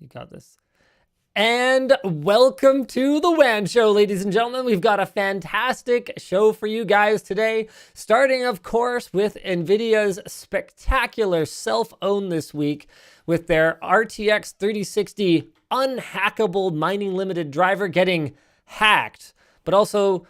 You got this. And welcome to the WAN show, ladies and gentlemen. We've got a fantastic show for you guys today, starting, of course, with Nvidia's spectacular self-own this week with their RTX 3060 unhackable mining limited driver getting hacked, but also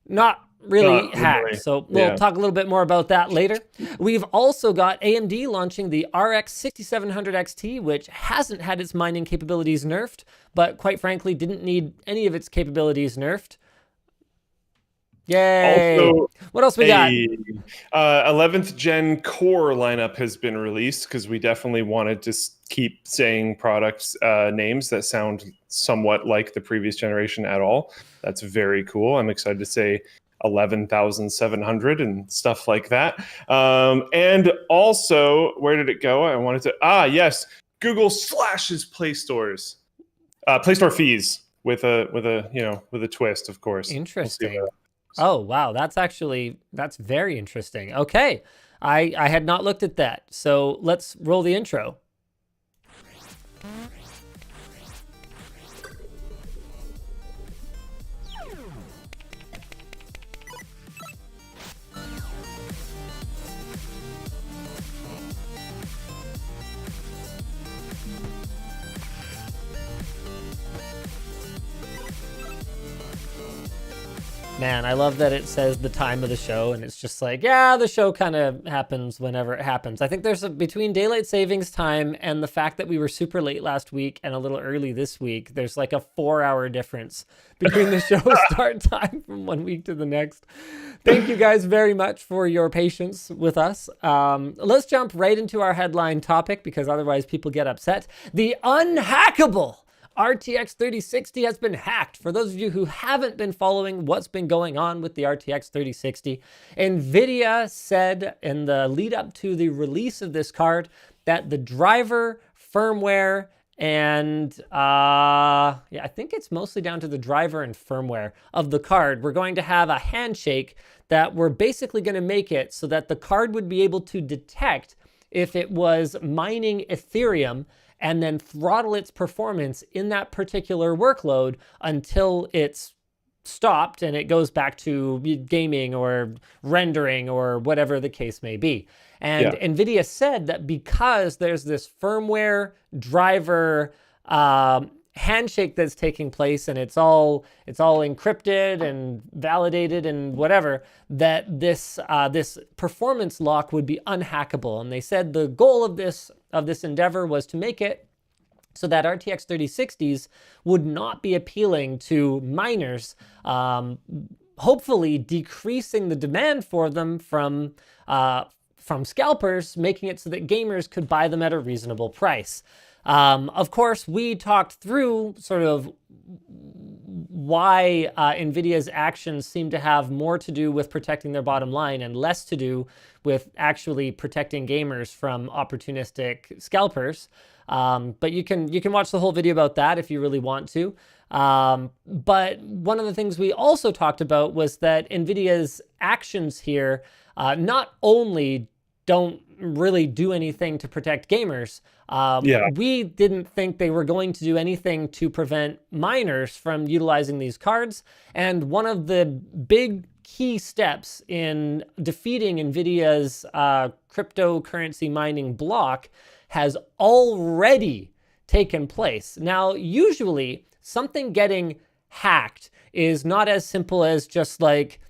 not really hacked. So we'll talk a little bit more about that later. We've also got AMD launching the RX 6700 XT, which hasn't had its mining capabilities nerfed, but quite frankly, didn't need any of its capabilities nerfed. Yay! Also, what else we got? 11th gen core lineup has been released because we definitely wanted to keep saying products names that sound somewhat like the previous generation at all. That's very cool. I'm excited to say 11,700 and stuff like that. And also, where did it go? I wanted to, yes, Google slashes Play Store fees with a twist, of course. Interesting. Oh, wow. That's very interesting. Okay. I had not looked at that. So let's roll the intro. Man, I love that it says the time of the show, and it's just like, yeah, the show kind of happens whenever it happens. I think there's between daylight savings time and the fact that we were super late last week and a little early this week, there's like a 4-hour difference between the show start time from one week to the next. Thank you guys very much for your patience with us. Let's jump right into our headline topic because otherwise people get upset. The unhackable RTX 3060 has been hacked. For those of you who haven't been following what's been going on with the RTX 3060, Nvidia said in the lead up to the release of this card that the driver, firmware, and I think it's mostly down to the driver and firmware of the card, we're going to have a handshake that we're basically going to make it so that the card would be able to detect if it was mining Ethereum and then throttle its performance in that particular workload until it's stopped and it goes back to gaming or rendering or whatever the case may be. And Nvidia said that because there's this firmware driver handshake that's taking place and it's all encrypted and validated and whatever, that this performance lock would be unhackable. And they said the goal of this endeavor was to make it so that RTX 3060s would not be appealing to miners, hopefully decreasing the demand for them from scalpers, making it so that gamers could buy them at a reasonable price. Of course, we talked through sort of why Nvidia's actions seem to have more to do with protecting their bottom line and less to do with actually protecting gamers from opportunistic scalpers. But you can watch the whole video about that if you really want to. But one of the things we also talked about was that Nvidia's actions here not only don't really do anything to protect gamers. We didn't think they were going to do anything to prevent miners from utilizing these cards. And one of the big key steps in defeating Nvidia's cryptocurrency mining block has already taken place. Now, usually something getting hacked is not as simple as just like,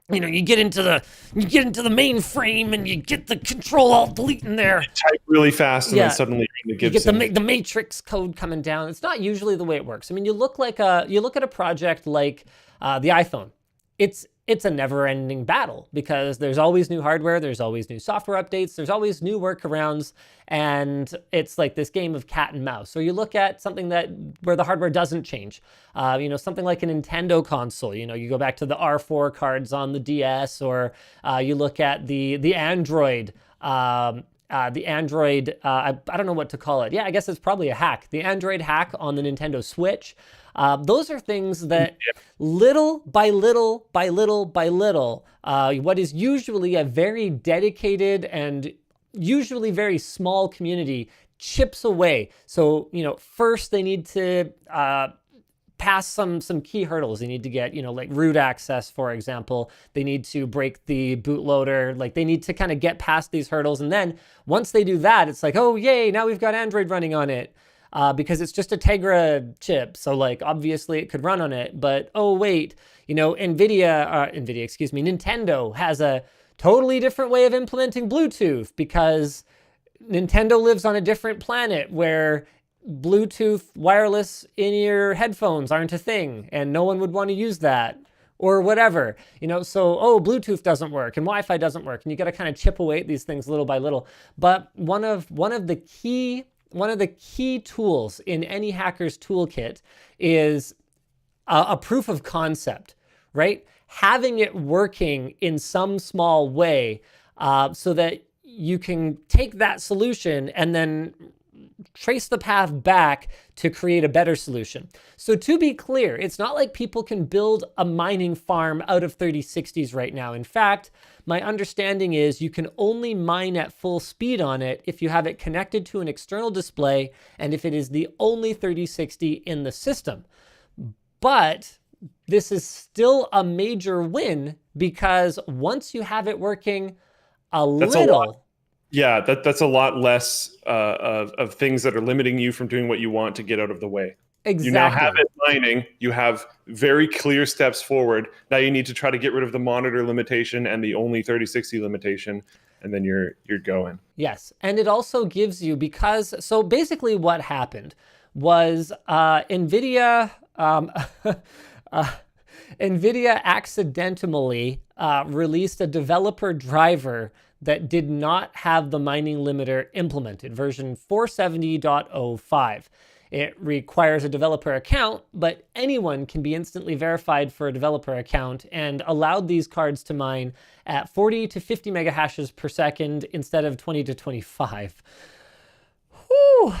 you get into the mainframe and you get the Control-Alt-Delete in there. You type really fast and then suddenly you get the matrix code coming down. It's not usually the way it works. I mean, you look at a project like the iPhone. It's a never-ending battle because there's always new hardware, there's always new software updates, there's always new workarounds, and it's like this game of cat and mouse. So you look at something where the hardware doesn't change, something like a Nintendo console. You go back to the R4 cards on the DS, or you look at the Android. I don't know what to call it. Yeah, I guess it's probably a hack. The Android hack on the Nintendo Switch. Those are things that little by little by little by little, what is usually a very dedicated and usually very small community chips away. So, first they need to pass some key hurdles. They need to get, like root access, for example. They need to break the bootloader. Like they need to kind of get past these hurdles. And then once they do that, it's like, oh, yay, now we've got Android running on it. Because it's just a Tegra chip. So like, obviously it could run on it, but oh wait, Nintendo has a totally different way of implementing Bluetooth because Nintendo lives on a different planet where Bluetooth wireless in-ear headphones aren't a thing and no one would want to use that or whatever, so, Bluetooth doesn't work and Wi-Fi doesn't work. And you got to kind of chip away at these things little by little. But one of the key tools in any hacker's toolkit is a proof of concept, right? Having it working in some small way so that you can take that solution and then trace the path back to create a better solution. So to be clear, it's not like people can build a mining farm out of 3060s right now. In fact, my understanding is you can only mine at full speed on it if you have it connected to an external display and if it is the only 3060 in the system. But this is still a major win because once you have it working that's a lot less of things that are limiting you from doing what you want to get out of the way. Exactly. You now have it mining. You have very clear steps forward. Now you need to try to get rid of the monitor limitation and the only 3060 limitation, and then you're going. Yes, and it also gives you so basically what happened was Nvidia Nvidia accidentally released a developer driver that did not have the mining limiter implemented, version 470.05. It requires a developer account, but anyone can be instantly verified for a developer account and allowed these cards to mine at 40 to 50 mega hashes per second instead of 20 to 25. Whew.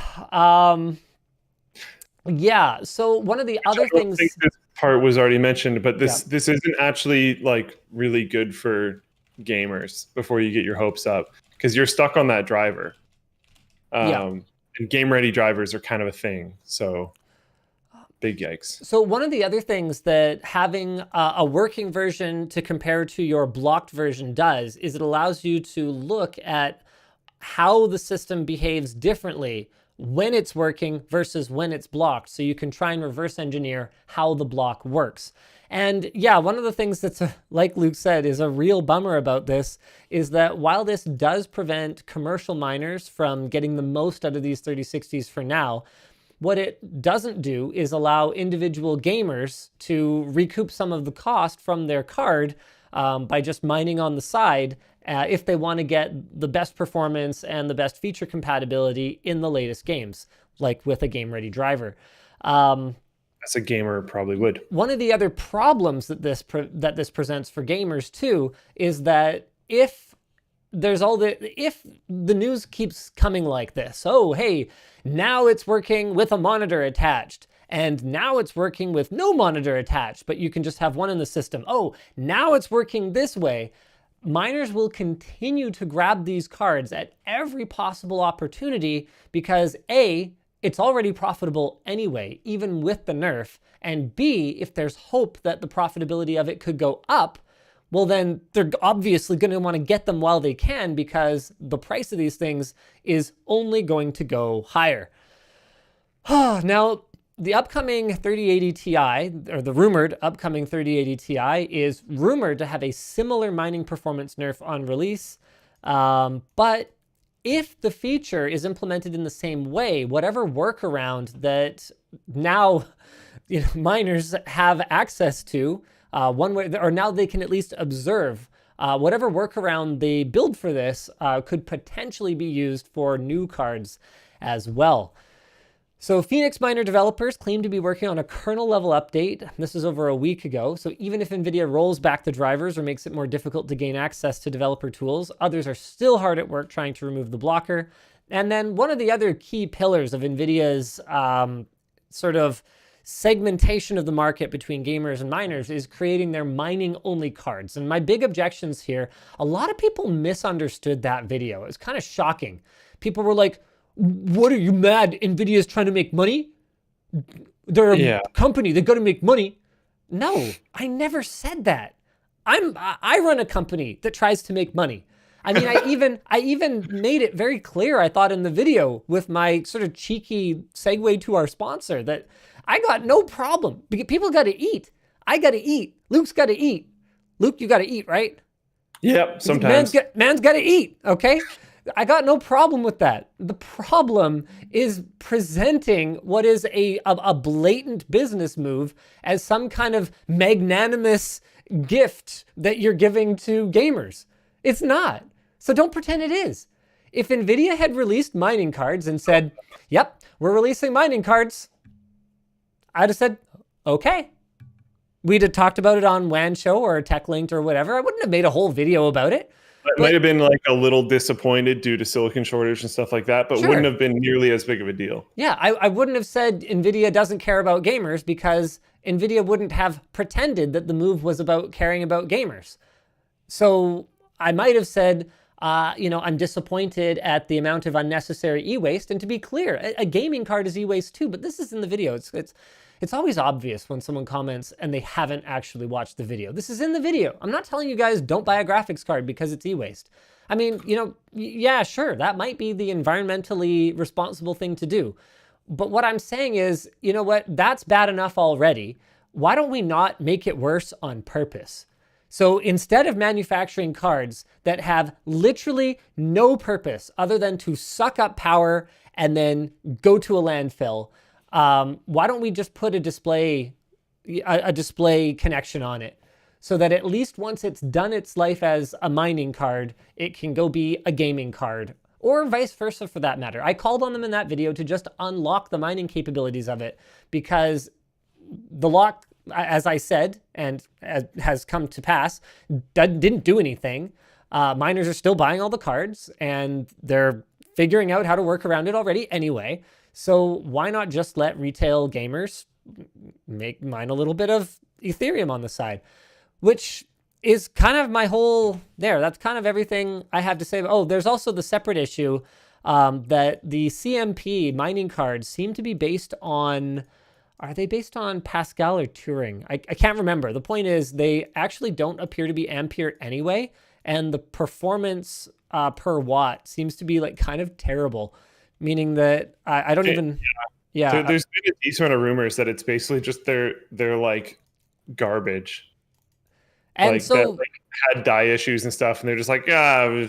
Yeah, so one of the other things... I think this part was already mentioned, but this isn't actually like really good for gamers before you get your hopes up because you're stuck on that driver. And game ready drivers are kind of a thing. So big yikes. So one of the other things that having a working version to compare to your blocked version does is it allows you to look at how the system behaves differently when it's working versus when it's blocked. So you can try and reverse engineer how the block works. And yeah, one of the things that's, like Luke said, is a real bummer about this is that while this does prevent commercial miners from getting the most out of these 3060s for now, what it doesn't do is allow individual gamers to recoup some of the cost from their card by just mining on the side if they want to get the best performance and the best feature compatibility in the latest games, like with a game-ready driver. As a gamer probably would. One of the other problems that this presents for gamers too is that if the news keeps coming like this, oh hey, now it's working with a monitor attached, and now it's working with no monitor attached, but you can just have one in the system. Oh, now it's working this way. Miners will continue to grab these cards at every possible opportunity because A, it's already profitable anyway, even with the nerf, and B, if there's hope that the profitability of it could go up, well then they're obviously going to want to get them while they can because the price of these things is only going to go higher. Now, the upcoming 3080 Ti, or the rumored upcoming 3080 Ti, is rumored to have a similar mining performance nerf on release, but if the feature is implemented in the same way, whatever workaround that now miners have access to, one way, or now they can at least observe, whatever workaround they build for this could potentially be used for new cards as well. So Phoenix Miner developers claim to be working on a kernel level update. This is over a week ago. So even if NVIDIA rolls back the drivers or makes it more difficult to gain access to developer tools, others are still hard at work trying to remove the blocker. And then one of the other key pillars of NVIDIA's sort of segmentation of the market between gamers and miners is creating their mining only cards. And my big objections here, a lot of people misunderstood that video. It was kind of shocking. People were like, What are you mad? Nvidia's trying to make money? They're a Yeah. company. They're going to make money. No, I never said that. I run a company that tries to make money. I mean, I even made it very clear, I thought, in the video with my sort of cheeky segue to our sponsor, that I got no problem. People got to eat. I got to eat. Luke's got to eat. Luke, you got to eat, right? Yep. Sometimes. Man's got to eat. Okay. I got no problem with that. The problem is presenting what is a blatant business move as some kind of magnanimous gift that you're giving to gamers. It's not. So don't pretend it is. If Nvidia had released mining cards and said, yep, we're releasing mining cards, I'd have said, okay. We'd have talked about it on WAN Show or Tech Linked or whatever. I wouldn't have made a whole video about it. It might have been like a little disappointed due to silicon shortage and stuff like that, but Sure. wouldn't have been nearly as big of a deal. Yeah, I wouldn't have said Nvidia doesn't care about gamers, because Nvidia wouldn't have pretended that the move was about caring about gamers. So I might have said, I'm disappointed at the amount of unnecessary e-waste. And to be clear, a gaming card is e-waste too, but this is in the video. It's always obvious when someone comments and they haven't actually watched the video. This is in the video. I'm not telling you guys don't buy a graphics card because it's e-waste. I mean, yeah, sure, that might be the environmentally responsible thing to do. But what I'm saying is, you know what, that's bad enough already. Why don't we not make it worse on purpose? So instead of manufacturing cards that have literally no purpose other than to suck up power and then go to a landfill, why don't we just put a display connection on it, so that at least once it's done its life as a mining card, it can go be a gaming card, or vice versa for that matter. I called on them in that video to just unlock the mining capabilities of it, because the lock, as I said, and as has come to pass, didn't do anything. Miners are still buying all the cards, and they're figuring out how to work around it already anyway. So why not just let retail gamers mine a little bit of Ethereum on the side, which is kind of my whole there. That's kind of everything I have to say. Oh, there's also the separate issue that the CMP mining cards seem to be based on, are they based on Pascal or Turing? I can't remember. The point is they actually don't appear to be Ampere anyway. And the performance per watt seems to be like kind of terrible. Meaning that I don't even, yeah. There's been a decent amount of rumors that it's basically just they're like garbage. And like so that, like, had die issues and stuff, and they're just like,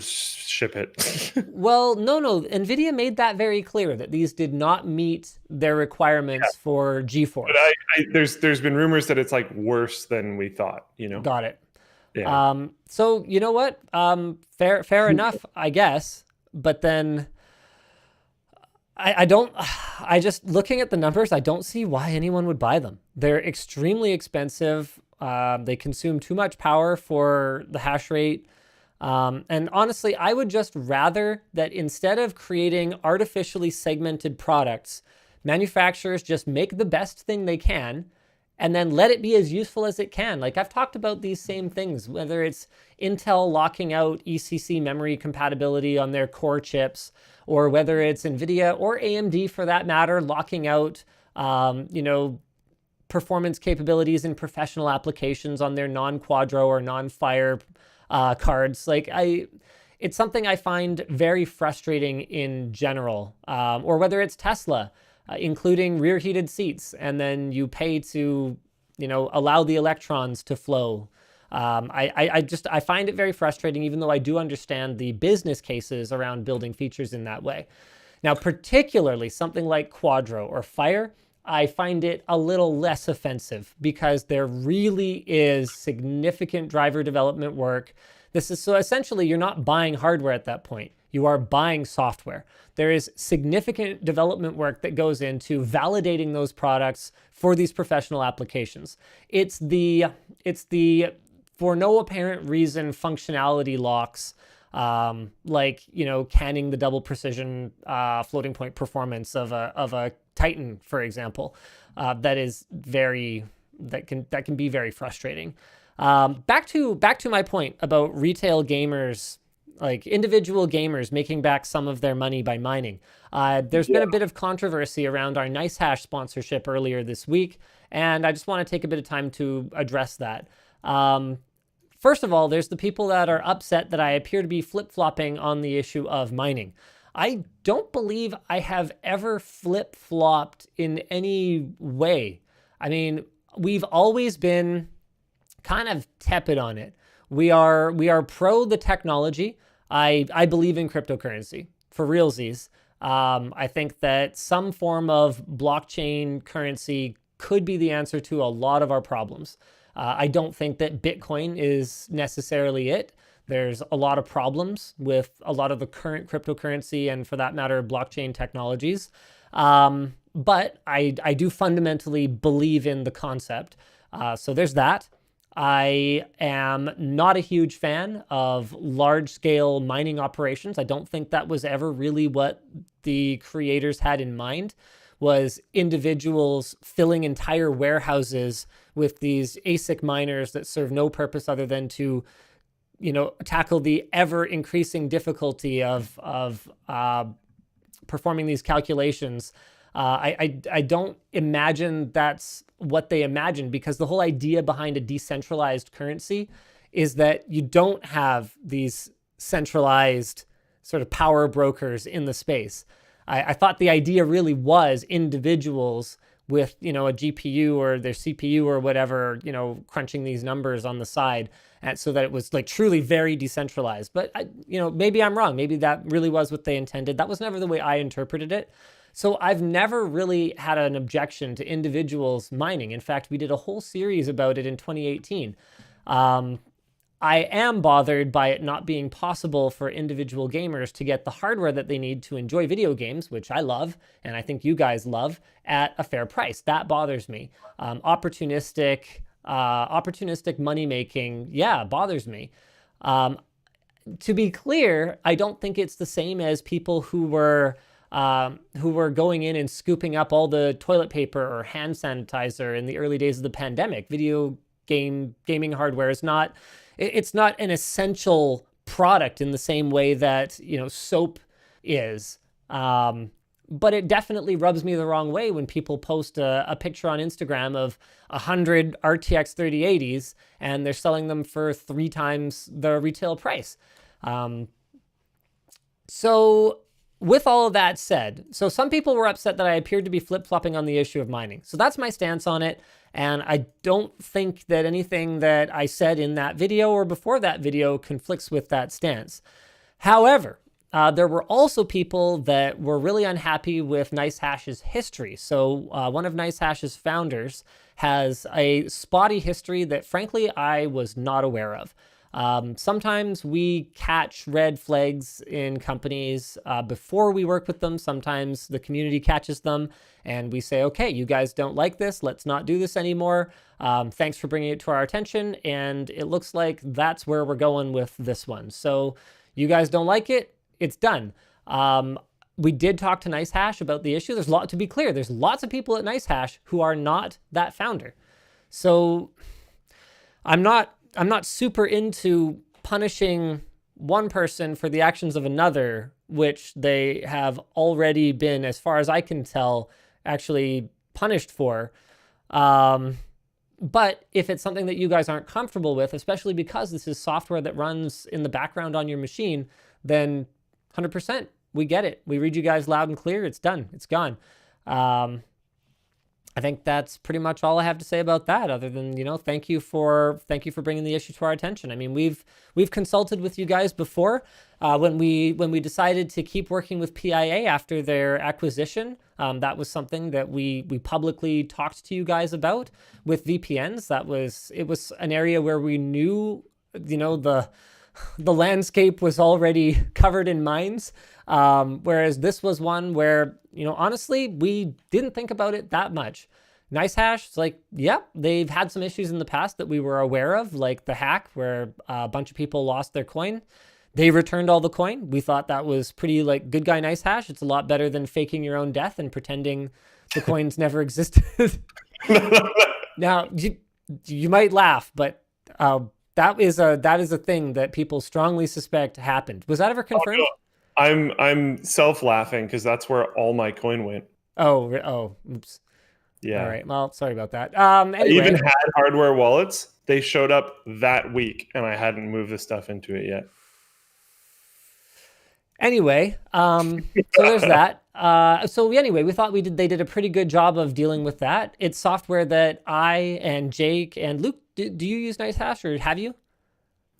ship it. Well, no. Nvidia made that very clear that these did not meet their requirements for GeForce. But there's been rumors that it's like worse than we thought. Got it. Yeah. So you know what? Fair enough, I guess. But then I just, looking at the numbers, I don't see why anyone would buy them. They're extremely expensive. They consume too much power for the hash rate. And honestly, I would just rather that instead of creating artificially segmented products, manufacturers just make the best thing they can and then let it be as useful as it can. Like I've talked about these same things, whether it's Intel locking out ECC memory compatibility on their core chips, or whether it's Nvidia or AMD for that matter, locking out, performance capabilities in professional applications on their non-Quadro or non-Fire cards. It's something I find very frustrating in general. Or whether it's Tesla, including rear heated seats, and then you pay to, allow the electrons to flow. I find it very frustrating, even though I do understand the business cases around building features in that way. Now, particularly something like Quadro or Fire, I find it a little less offensive because there really is significant driver development work. So essentially you're not buying hardware at that point. You are buying software. There is significant development work that goes into validating those products for these professional applications. It's the for no apparent reason functionality locks, canning the double precision floating point performance of a Titan, for example, that can be very frustrating. Back to my point about retail gamers like individual gamers making back some of their money by mining. There's been a bit of controversy around our NiceHash sponsorship earlier this week, and I just want to take a bit of time to address that. First of all, there's the people that are upset that I appear to be flip-flopping on the issue of mining. I don't believe I have ever flip-flopped in any way. I mean, we've always been kind of tepid on it. We are pro the technology. I believe in cryptocurrency for realsies. I think that some form of blockchain currency could be the answer to a lot of our problems. I don't think that Bitcoin is necessarily it. There's a lot of problems with a lot of the current cryptocurrency and, for that matter, blockchain technologies. But I do fundamentally believe in the concept. So there's that. I am not a huge fan of large-scale mining operations. I don't think that was ever really what the creators had in mind, was individuals filling entire warehouses with these ASIC miners that serve no purpose other than to, tackle the ever-increasing difficulty of performing these calculations. I don't imagine that's what they imagined, because the whole idea behind a decentralized currency is that you don't have these centralized sort of power brokers in the space. I thought the idea really was individuals with, a GPU or their CPU or whatever, crunching these numbers on the side, and so that it was like truly very decentralized. But, maybe I'm wrong. Maybe that really was what they intended. That was never the way I interpreted it. So I've never really had an objection to individuals mining. In fact, we did a whole series about it in 2018. I am bothered by it not being possible for individual gamers to get the hardware that they need to enjoy video games, which I love, and I think you guys love, at a fair price. That bothers me. Opportunistic money making, bothers me. To be clear, I don't think it's the same as people who were going in and scooping up all the toilet paper or hand sanitizer in the early days of the pandemic. Gaming hardware is not, it's not an essential product in the same way that, soap is. But it definitely rubs me the wrong way when people post a picture on Instagram of 100 RTX 3080s and they're selling them for 3 times the retail price. So with all of that said, so some people were upset that I appeared to be flip-flopping on the issue of mining. So that's my stance on it. And I don't think that anything that I said in that video or before that video conflicts with that stance. However, there were also people that were really unhappy with NiceHash's history. So one of NiceHash's founders has a spotty history that, frankly, I was not aware of. Sometimes we catch red flags in companies before we work with them. Sometimes the community catches them and we say, okay, you guys don't like this. Let's not do this anymore. Thanks for bringing it to our attention. And it looks like that's where we're going with this one. So you guys don't like it. It's done. We did talk to NiceHash about the issue. To be clear, there's lots of people at NiceHash who are not that founder. So I'm not super into punishing one person for the actions of another, which they have already been, as far as I can tell, actually punished for. But if it's something that you guys aren't comfortable with, especially because this is software that runs in the background on your machine, then 100%, we get it. We read you guys loud and clear. It's done. It's gone. I think that's pretty much all I have to say about that, other than, thank you for bringing the issue to our attention. I mean, we've consulted with you guys before when we decided to keep working with PIA after their acquisition. That was something that we publicly talked to you guys about with VPNs. It was an area where we knew, the landscape was already covered in mines. Whereas this was one where, honestly, we didn't think about it that much. NiceHash, it's like, yep, they've had some issues in the past that we were aware of, like the hack where a bunch of people lost their coin. They returned all the coin. We thought that was pretty good guy NiceHash. It's a lot better than faking your own death and pretending the coins never existed. Now, you might laugh, but That is a thing that people strongly suspect happened. Was that ever Oh, confirmed? no. I'm self laughing because that's where all my coin went. Oh, oops. All Yeah. right. Well, sorry about that. I even Anyway, had hardware wallets. They showed up that week and I hadn't moved the stuff into it yet. So there's that. So anyway, we thought they did a pretty good job of dealing with that. It's software that I and Jake and Luke, do you use NiceHash or have you?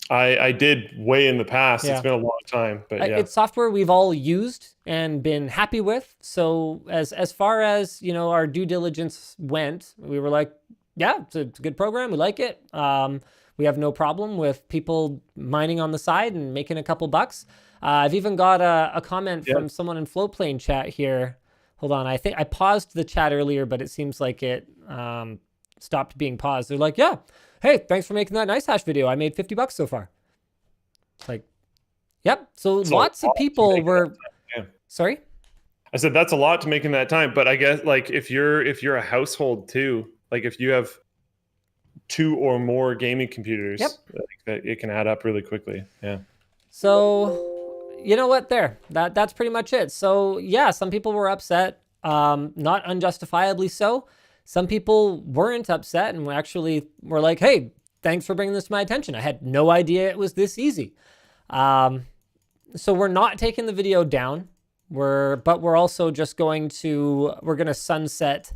I did way in the past. It's Yeah. been a long time, but yeah. It's software we've all used and been happy with. So as far as, our due diligence went, we were like, yeah, it's a good program. We like it. We have no problem with people mining on the side and making a couple bucks. I've even got a comment from someone in Floatplane chat here. Hold on. I think I paused the chat earlier, but it seems like it stopped being paused. They're like, yeah, hey, thanks for making that NiceHash video. I made 50 bucks so far. It's like, yep. So lots of people were. Yeah. Sorry? I said that's a lot to make in that time, but I guess like if you're a household too, like if you have 2 or more gaming computers, like that it can add up really quickly. Yeah. So, you know what? That's pretty much it. So yeah, some people were upset, not unjustifiably so. Some people weren't upset and actually were like, "Hey, thanks for bringing this to my attention. I had no idea it was this easy." So we're not taking the video down. But we're also just going to sunset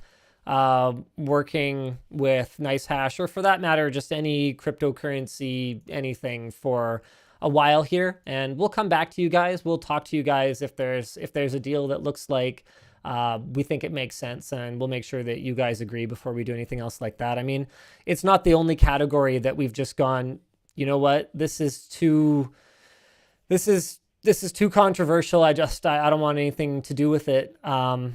working with NiceHash, or for that matter, just any cryptocurrency, anything for a while here. And we'll come back to you guys. We'll talk to you guys if there's a deal that looks like we think it makes sense, and we'll make sure that you guys agree before we do anything else like that. I mean, it's not the only category that we've just gone, you know what, this is too controversial. I don't want anything to do with it. You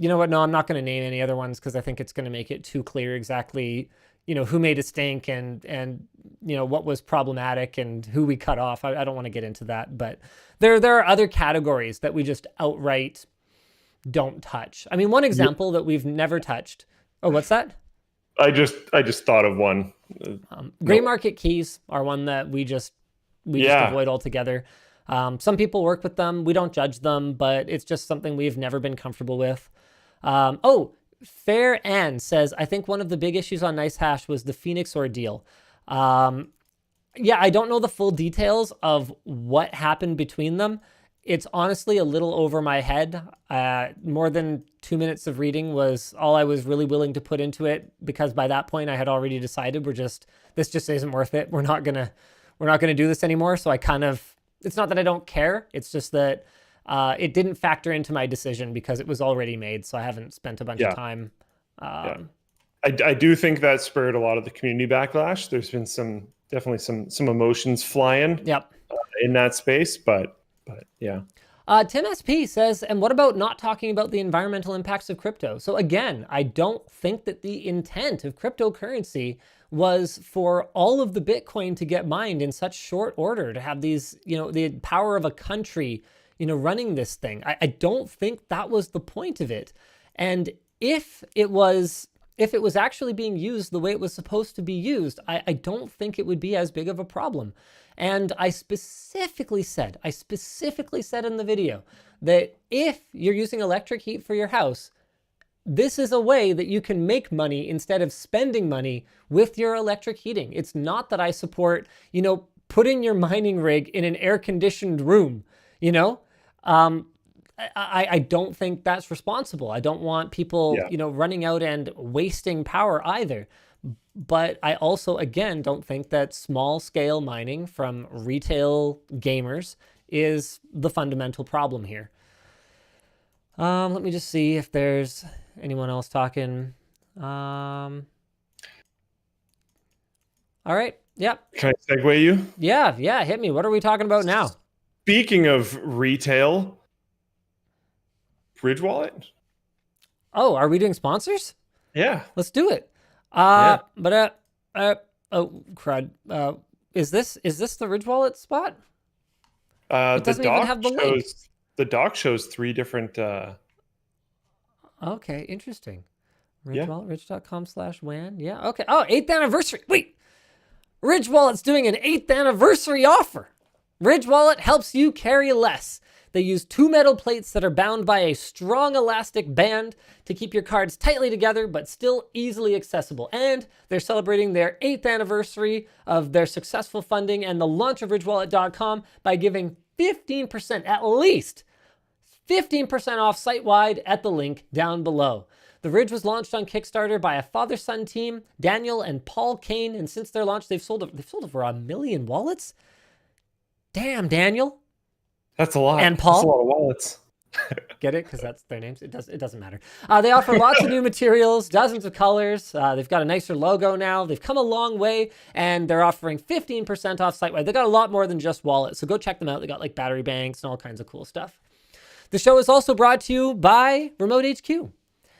know what? No, I'm not going to name any other ones because I think it's going to make it too clear exactly, who made a stink and what was problematic and who we cut off. I don't want to get into that, but there are other categories that we just outright don't touch. I mean, one example that we've never touched. Oh, what's that? I just thought of one. Gray market keys are one that we just avoid altogether. Some people work with them. We don't judge them, but it's just something we've never been comfortable with. Fair Ann says, I think one of the big issues on NiceHash was the Phoenix ordeal. I don't know the full details of what happened between them. It's honestly a little over my head. More than 2 minutes of reading was all I was really willing to put into it, because by that point I had already decided this just isn't worth it. We're not gonna do this anymore. So it's not that I don't care. It's just that it didn't factor into my decision because it was already made. So I haven't spent a bunch of time. I do think that spurred a lot of the community backlash. There's been definitely some emotions flying in that space, but yeah. Tim SP says, and what about not talking about the environmental impacts of crypto? So again, I don't think that the intent of cryptocurrency was for all of the Bitcoin to get mined in such short order, to have these, the power of a country, running this thing. I don't think that was the point of it. And if it was actually being used the way it was supposed to be used, I don't think it would be as big of a problem. And I specifically said in the video that if you're using electric heat for your house, this is a way that you can make money instead of spending money with your electric heating. It's not that I support, putting your mining rig in an air-conditioned room, I don't think that's responsible. I don't want people, running out and wasting power either. But I also, again, don't think that small scale mining from retail gamers is the fundamental problem here. Let me just see if there's anyone else talking. All right. Yep. Can I segue you? Yeah. Hit me. What are we talking about now? Speaking of retail, Bridge Wallet. Oh, are we doing sponsors? Yeah. Let's do it. Oh crud. Is this the Ridge Wallet spot? It doesn't even have the link. The doc shows 3 different Okay, interesting. Yeah. Ridge Wallet, ridge.com/WAN. Yeah, okay. Oh, 8th anniversary. Wait, Ridge Wallet's doing an 8th anniversary offer. Ridge Wallet helps you carry less. They use 2 metal plates that are bound by a strong elastic band to keep your cards tightly together, but still easily accessible. And they're celebrating their 8th anniversary of their successful funding and the launch of ridgewallet.com by giving 15%, at least 15% off site-wide at the link down below. The Ridge was launched on Kickstarter by a father-son team, Daniel and Paul Kane, and since their launch, they've sold over 1 million wallets. Damn, Daniel. That's a lot. And Paul. That's a lot of wallets. Get it? Because that's their names. It doesn't matter. They offer lots of new materials, dozens of colors. They've got a nicer logo now. They've come a long way, and they're offering 15% off site-wide. They got a lot more than just wallets, so go check them out. They got like battery banks and all kinds of cool stuff. The show is also brought to you by Remote HQ.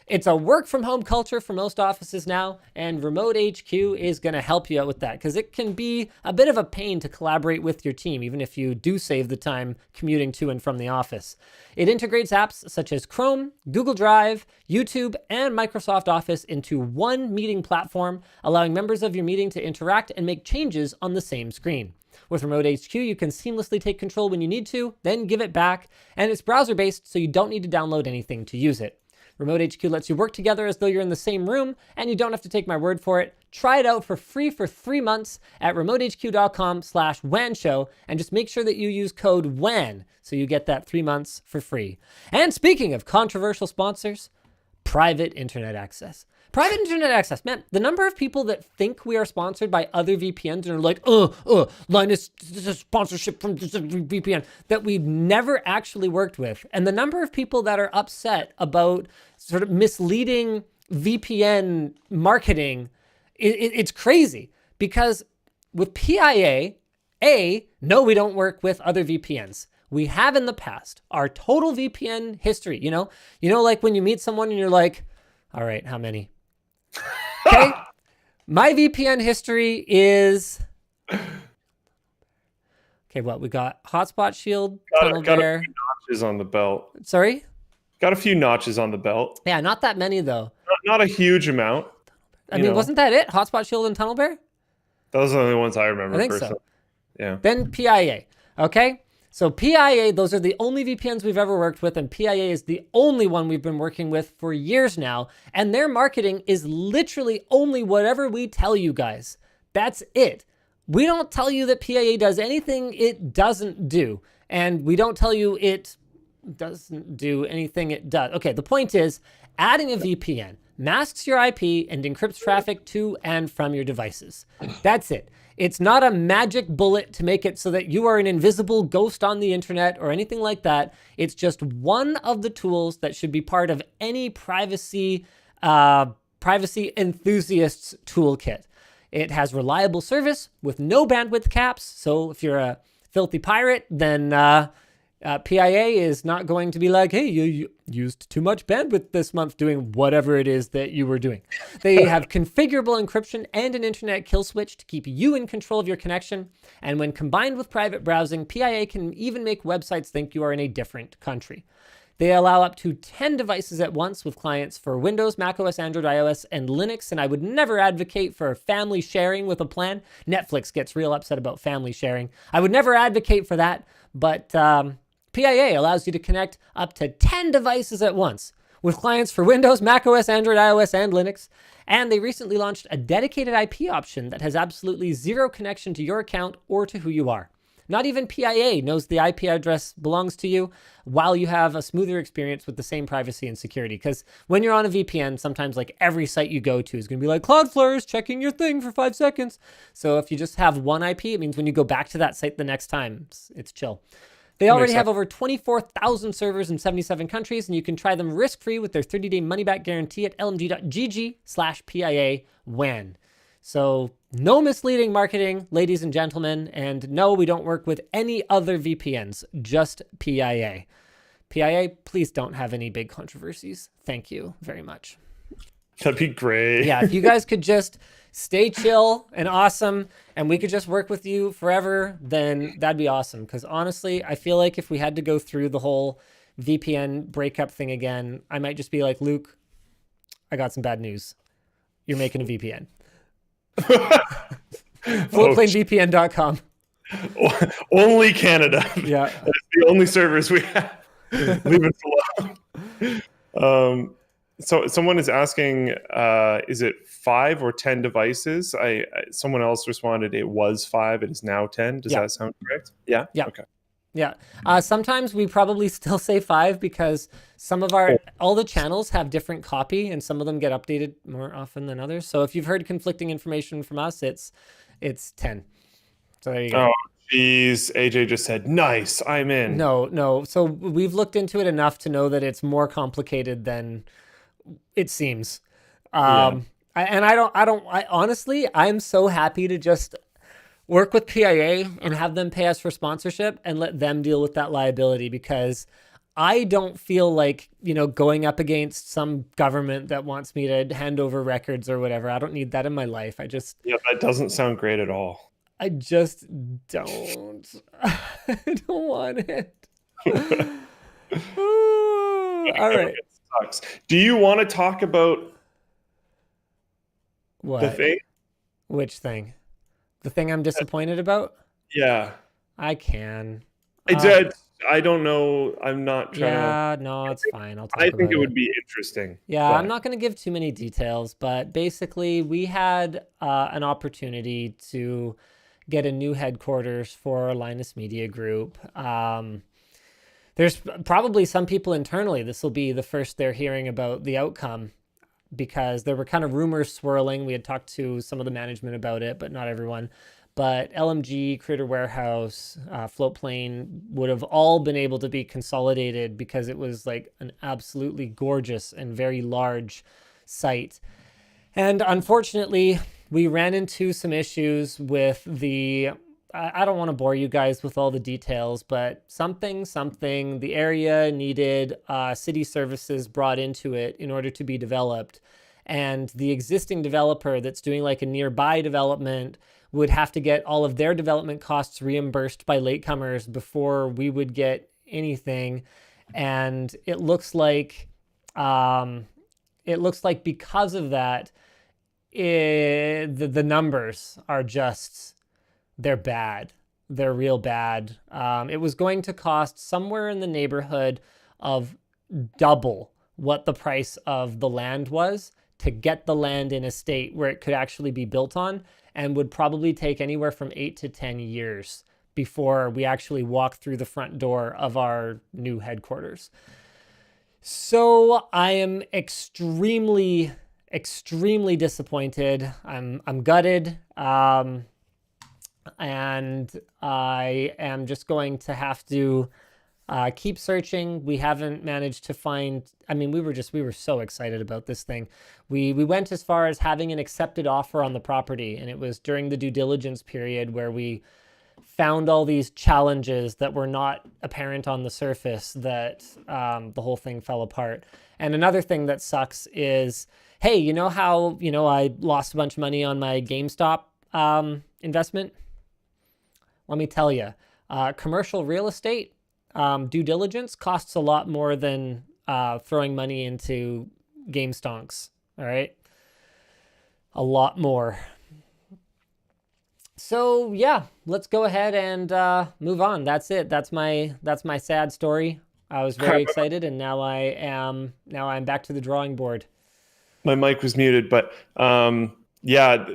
It's a work from home culture for most offices now, and Remote HQ is going to help you out with that because it can be a bit of a pain to collaborate with your team, even if you do save the time commuting to and from the office. It integrates apps such as Chrome, Google Drive, YouTube, and Microsoft Office into one meeting platform, allowing members of your meeting to interact and make changes on the same screen. With Remote HQ, you can seamlessly take control when you need to, then give it back, and it's browser-based, so you don't need to download anything to use it. Remote HQ lets you work together as though you're in the same room, and you don't have to take my word for it. Try it out for free for 3 months at remotehq.com/WANshow, and just make sure that you use code WAN so you get that 3 months for free. And speaking of controversial sponsors, private internet access. Private internet access, man, the number of people that think we are sponsored by other VPNs and are like, Linus, this is sponsorship from this VPN that we've never actually worked with. And the number of people that are upset about sort of misleading VPN marketing, it's crazy. Because with PIA, no, we don't work with other VPNs. We have in the past. Our total VPN history, you know, like when you meet someone and you're like, all right, how many? Okay, my VPN history is okay. What we got? Hotspot Shield, Tunnel Bear. A few notches on the belt. Sorry, got a few notches on the belt. Yeah, not that many though. Not a huge amount. I mean, wasn't that it? Hotspot Shield and Tunnel Bear. Those are the only ones I remember. I think personally. so. Yeah. Then PIA. Okay. So PIA, those are the only VPNs we've ever worked with, and PIA is the only one we've been working with for years now, and their marketing is literally only whatever we tell you guys. That's it. We don't tell you that PIA does anything it doesn't do, and we don't tell you it doesn't do anything it does. Okay, the point is, adding a VPN masks your IP and encrypts traffic to and from your devices. That's it. It's not a magic bullet to make it so that you are an invisible ghost on the internet or anything like that. It's just one of the tools that should be part of any privacy enthusiast's toolkit. It has reliable service with no bandwidth caps. So if you're a filthy pirate, then PIA is not going to be like, hey, you used too much bandwidth this month doing whatever it is that you were doing. They have configurable encryption and an internet kill switch to keep you in control of your connection. And when combined with private browsing, PIA can even make websites think you are in a different country. They allow up to 10 devices at once with clients for Windows, macOS, Android, iOS, and Linux. And I would never advocate for family sharing with a plan. Netflix gets real upset about family sharing. I would never advocate for that, but PIA allows you to connect up to 10 devices at once with clients for Windows, macOS, Android, iOS, and Linux. And they recently launched a dedicated IP option that has absolutely zero connection to your account or to who you are. Not even PIA knows the IP address belongs to you, while you have a smoother experience with the same privacy and security. Because when you're on a VPN, sometimes like every site you go to is going to be like, Cloudflare is checking your thing for 5 seconds. So if you just have one IP, it means when you go back to that site the next time, it's chill. They already have over 24,000 servers in 77 countries, and you can try them risk-free with their 30-day money-back guarantee at lmg.gg/PIA WAN. So no misleading marketing, ladies and gentlemen, and no, we don't work with any other VPNs, just PIA. PIA, please don't have any big controversies. Thank you very much. That'd be great. Yeah, if you guys could just stay chill and awesome, and we could just work with you forever, then that'd be awesome. Because honestly, I feel like if we had to go through the whole VPN breakup thing again, I might just be like, Luke, I got some bad news. You're making a VPN. Oh, Floatplanevpn.com. only Canada. Yeah. That's the only servers we have. Leave it alone. So someone is asking, is it 5 or 10 devices? Someone else responded it was 5. It is now 10. Does that sound correct? Yeah. Yeah. Okay. Yeah. Sometimes we probably still say 5 because some of all the channels have different copy and some of them get updated more often than others. So if you've heard conflicting information from us, it's 10. So there you go. Oh, geez. AJ just said, nice, I'm in. No. So we've looked into it enough to know that it's more complicated than it seems. I honestly, I'm so happy to just work with PIA and have them pay us for sponsorship and let them deal with that liability, because I don't feel like, going up against some government that wants me to hand over records or whatever. I don't need that in my life. Yeah, that doesn't sound great at all. I just don't. I don't want it. All right. It sucks. Do you want to talk about What? the thing? Which thing? The thing I'm disappointed about? Yeah. I can. I don't know. I'm not trying to. Yeah, no, it's fine. I'll talk I about think it would be interesting. Yeah, but I'm not going to give too many details, but basically we had an opportunity to get a new headquarters for Linus Media Group. There's probably some people internally, this will be the first they're hearing about the outcome, because there were kind of rumors swirling. We had talked to some of the management about it, but not everyone. But L.M.G, Critter Warehouse, Floatplane would have all been able to be consolidated because it was like an absolutely gorgeous and very large site. And unfortunately, we ran into some issues with I don't want to bore you guys with all the details, but something, the area needed city services brought into it in order to be developed. And the existing developer that's doing like a nearby development would have to get all of their development costs reimbursed by latecomers before we would get anything. And it looks like because of that, the numbers are just, they're bad. They're real bad. It was going to cost somewhere in the neighborhood of double what the price of the land was to get the land in a state where it could actually be built on, and would probably take anywhere from 8 to 10 years before we actually walk through the front door of our new headquarters. So I am extremely disappointed. I'm gutted. And I am just going to have to keep searching. We haven't managed to find, we were so excited about this thing. We went as far as having an accepted offer on the property, and it was during the due diligence period where we found all these challenges that were not apparent on the surface that the whole thing fell apart. And another thing that sucks is, hey, you know how, I lost a bunch of money on my GameStop investment? Let me tell you, commercial real estate due diligence costs a lot more than throwing money into game stonks. All right, a lot more. So yeah, let's go ahead and move on. That's it. That's my sad story. I was very excited, and now I'm back to the drawing board. My mic was muted, but yeah.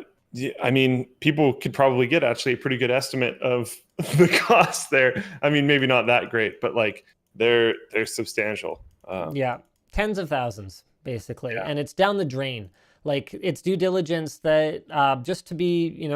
People could probably get actually a pretty good estimate of the cost there. Maybe not that great, but like they're substantial. Yeah, tens of thousands basically, yeah. And it's down the drain. Like, it's due diligence that just to be,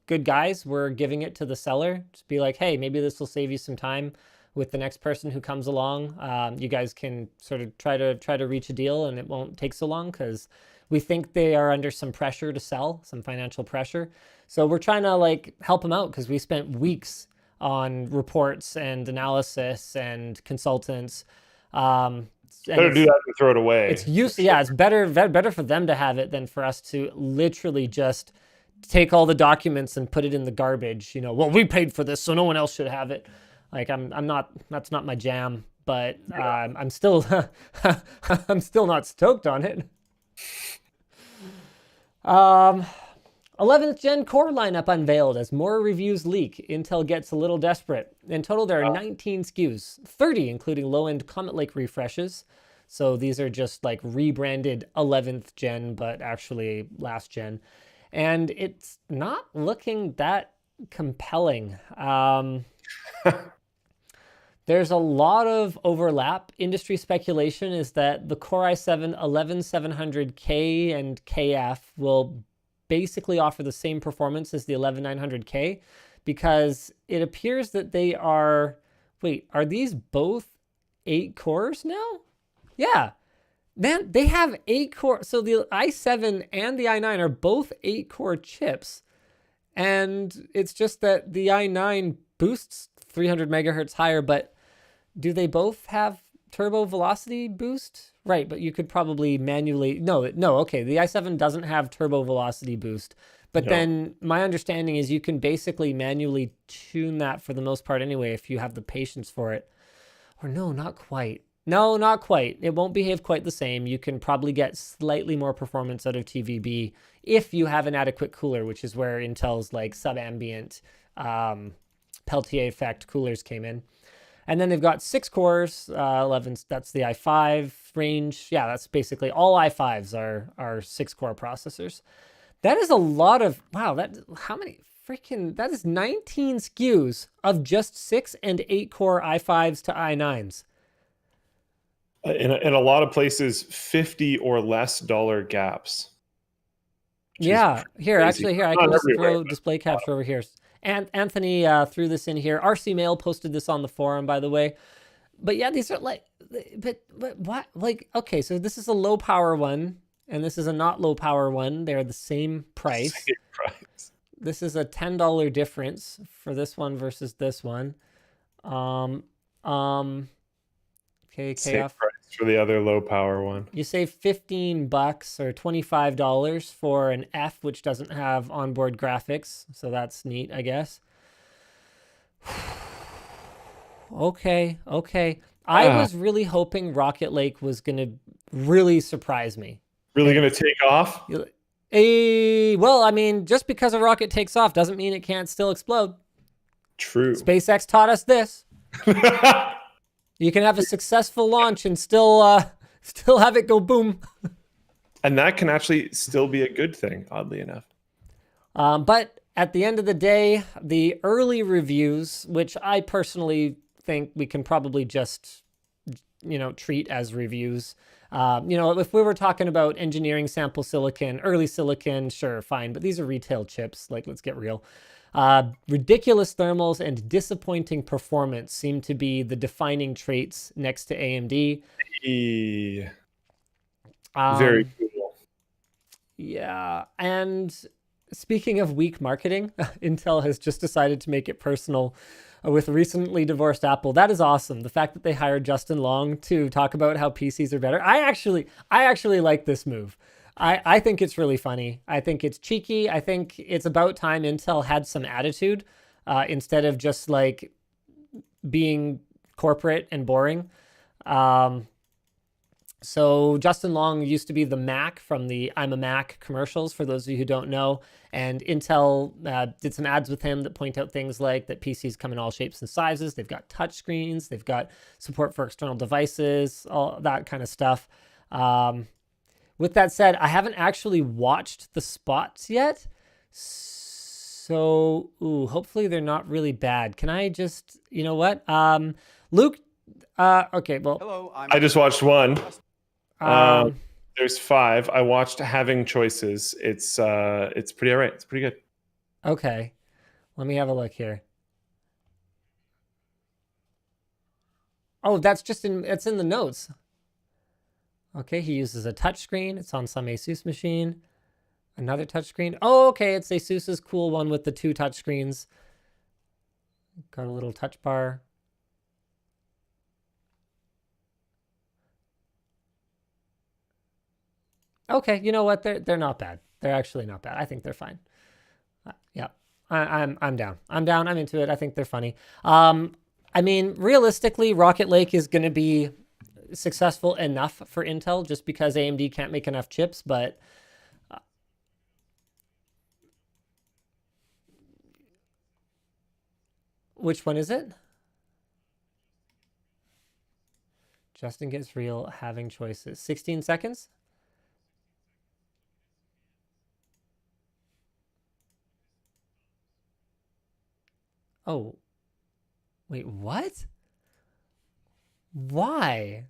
good guys, we're giving it to the seller. Just be like, hey, maybe this will save you some time with the next person who comes along. You guys can sort of try to reach a deal, and it won't take so long because we think they are under some pressure to sell, some financial pressure. So we're trying to help them out, because we spent weeks on reports and analysis and consultants. Better do that and throw it away. It's useful. Yeah, it's better for them to have it than for us to literally just take all the documents and put it in the garbage. Well, we paid for this, so no one else should have it. That's not my jam. But I'm still I'm still not stoked on it. Um, 11th gen core lineup unveiled as more reviews leak. Intel gets a little desperate. In total, there are 19 SKUs, 30 including low-end Comet Lake refreshes. So these are just like rebranded 11th gen, but actually last gen. And it's not looking that compelling. There's a lot of overlap. Industry speculation is that the Core i7 11700K and KF will basically offer the same performance as the 11900K because it appears that they are, wait, are these both 8 cores now? Yeah. Man, they have 8 core. So the i7 and the i9 are both 8 core chips. And it's just that the i9 boosts 300 megahertz higher, but do they both have turbo velocity boost? Right, but you could probably manually... No, okay, the i7 doesn't have turbo velocity boost. But then my understanding is you can basically manually tune that for the most part anyway if you have the patience for it. Or no, not quite. No, not quite. It won't behave quite the same. You can probably get slightly more performance out of TVB if you have an adequate cooler, which is where Intel's like sub-ambient Peltier effect coolers came in. And then they've got 6 cores, 11, that's the i5 range. Yeah, that's basically all i5s are 6-core processors. That is a lot of, wow, how many freaking, that is 19 SKUs of just 6 and 8 core i5s to i9s. In a lot of places, 50 or less dollar gaps. Yeah, here, crazy. actually, here, I can just throw display capture over here. And Anthony threw this in here. RC Mail posted this on the forum, by the way. But yeah, these are like, but what? Like, okay, so this is a low power one, and this is a not low power one. They're the same price. Same price. This is a $10 difference for this one versus this one. Okay, Same KF. price for the other low power one. You save $15 or $25 for an F, which doesn't have onboard graphics. So that's neat, I guess. Okay. I was really hoping Rocket Lake was going to really surprise me. Really going to take off? Well, I mean, just because a rocket takes off doesn't mean it can't still explode. True. SpaceX taught us this. You can have a successful launch and still have it go boom. And that can actually still be a good thing, oddly enough. But at the end of the day, the early reviews, which I personally think we can probably just, treat as reviews. If we were talking about engineering sample silicon, early silicon, sure, fine. But these are retail chips. Like, let's get real. Ridiculous thermals and disappointing performance seem to be the defining traits next to AMD. Very cool. Yeah, and speaking of weak marketing, Intel has just decided to make it personal with recently divorced Apple. That is awesome. The fact that they hired Justin Long to talk about how PCs are better. I actually like this move. I think it's really funny. I think it's cheeky. I think it's about time Intel had some attitude instead of just like being corporate and boring. So Justin Long used to be the Mac from the I'm a Mac commercials, for those of you who don't know. And Intel did some ads with him that point out things like that PCs come in all shapes and sizes. They've got touch screens. They've got support for external devices, all that kind of stuff. With that said, I haven't actually watched the spots yet. So, hopefully they're not really bad. Can I just, you know what? Luke, okay, well. Hello, I just watched one. There's 5. I watched Having Choices. It's pretty all right. It's pretty good. Okay. Let me have a look here. Oh, it's in the notes. Okay, he uses a touchscreen. It's on some Asus machine. Another touchscreen. Oh, okay, it's Asus's cool one with the 2 touchscreens. Got a little touch bar. Okay, you know what? They're not bad. They're actually not bad. I think they're fine. Yeah, I'm down. I'm into it. I think they're funny. I mean, realistically, Rocket Lake is going to be successful enough for Intel just because AMD can't make enough chips, but Which one is it? Justin Gets Real, Having Choices. 16 seconds? Oh. Wait, what? Why?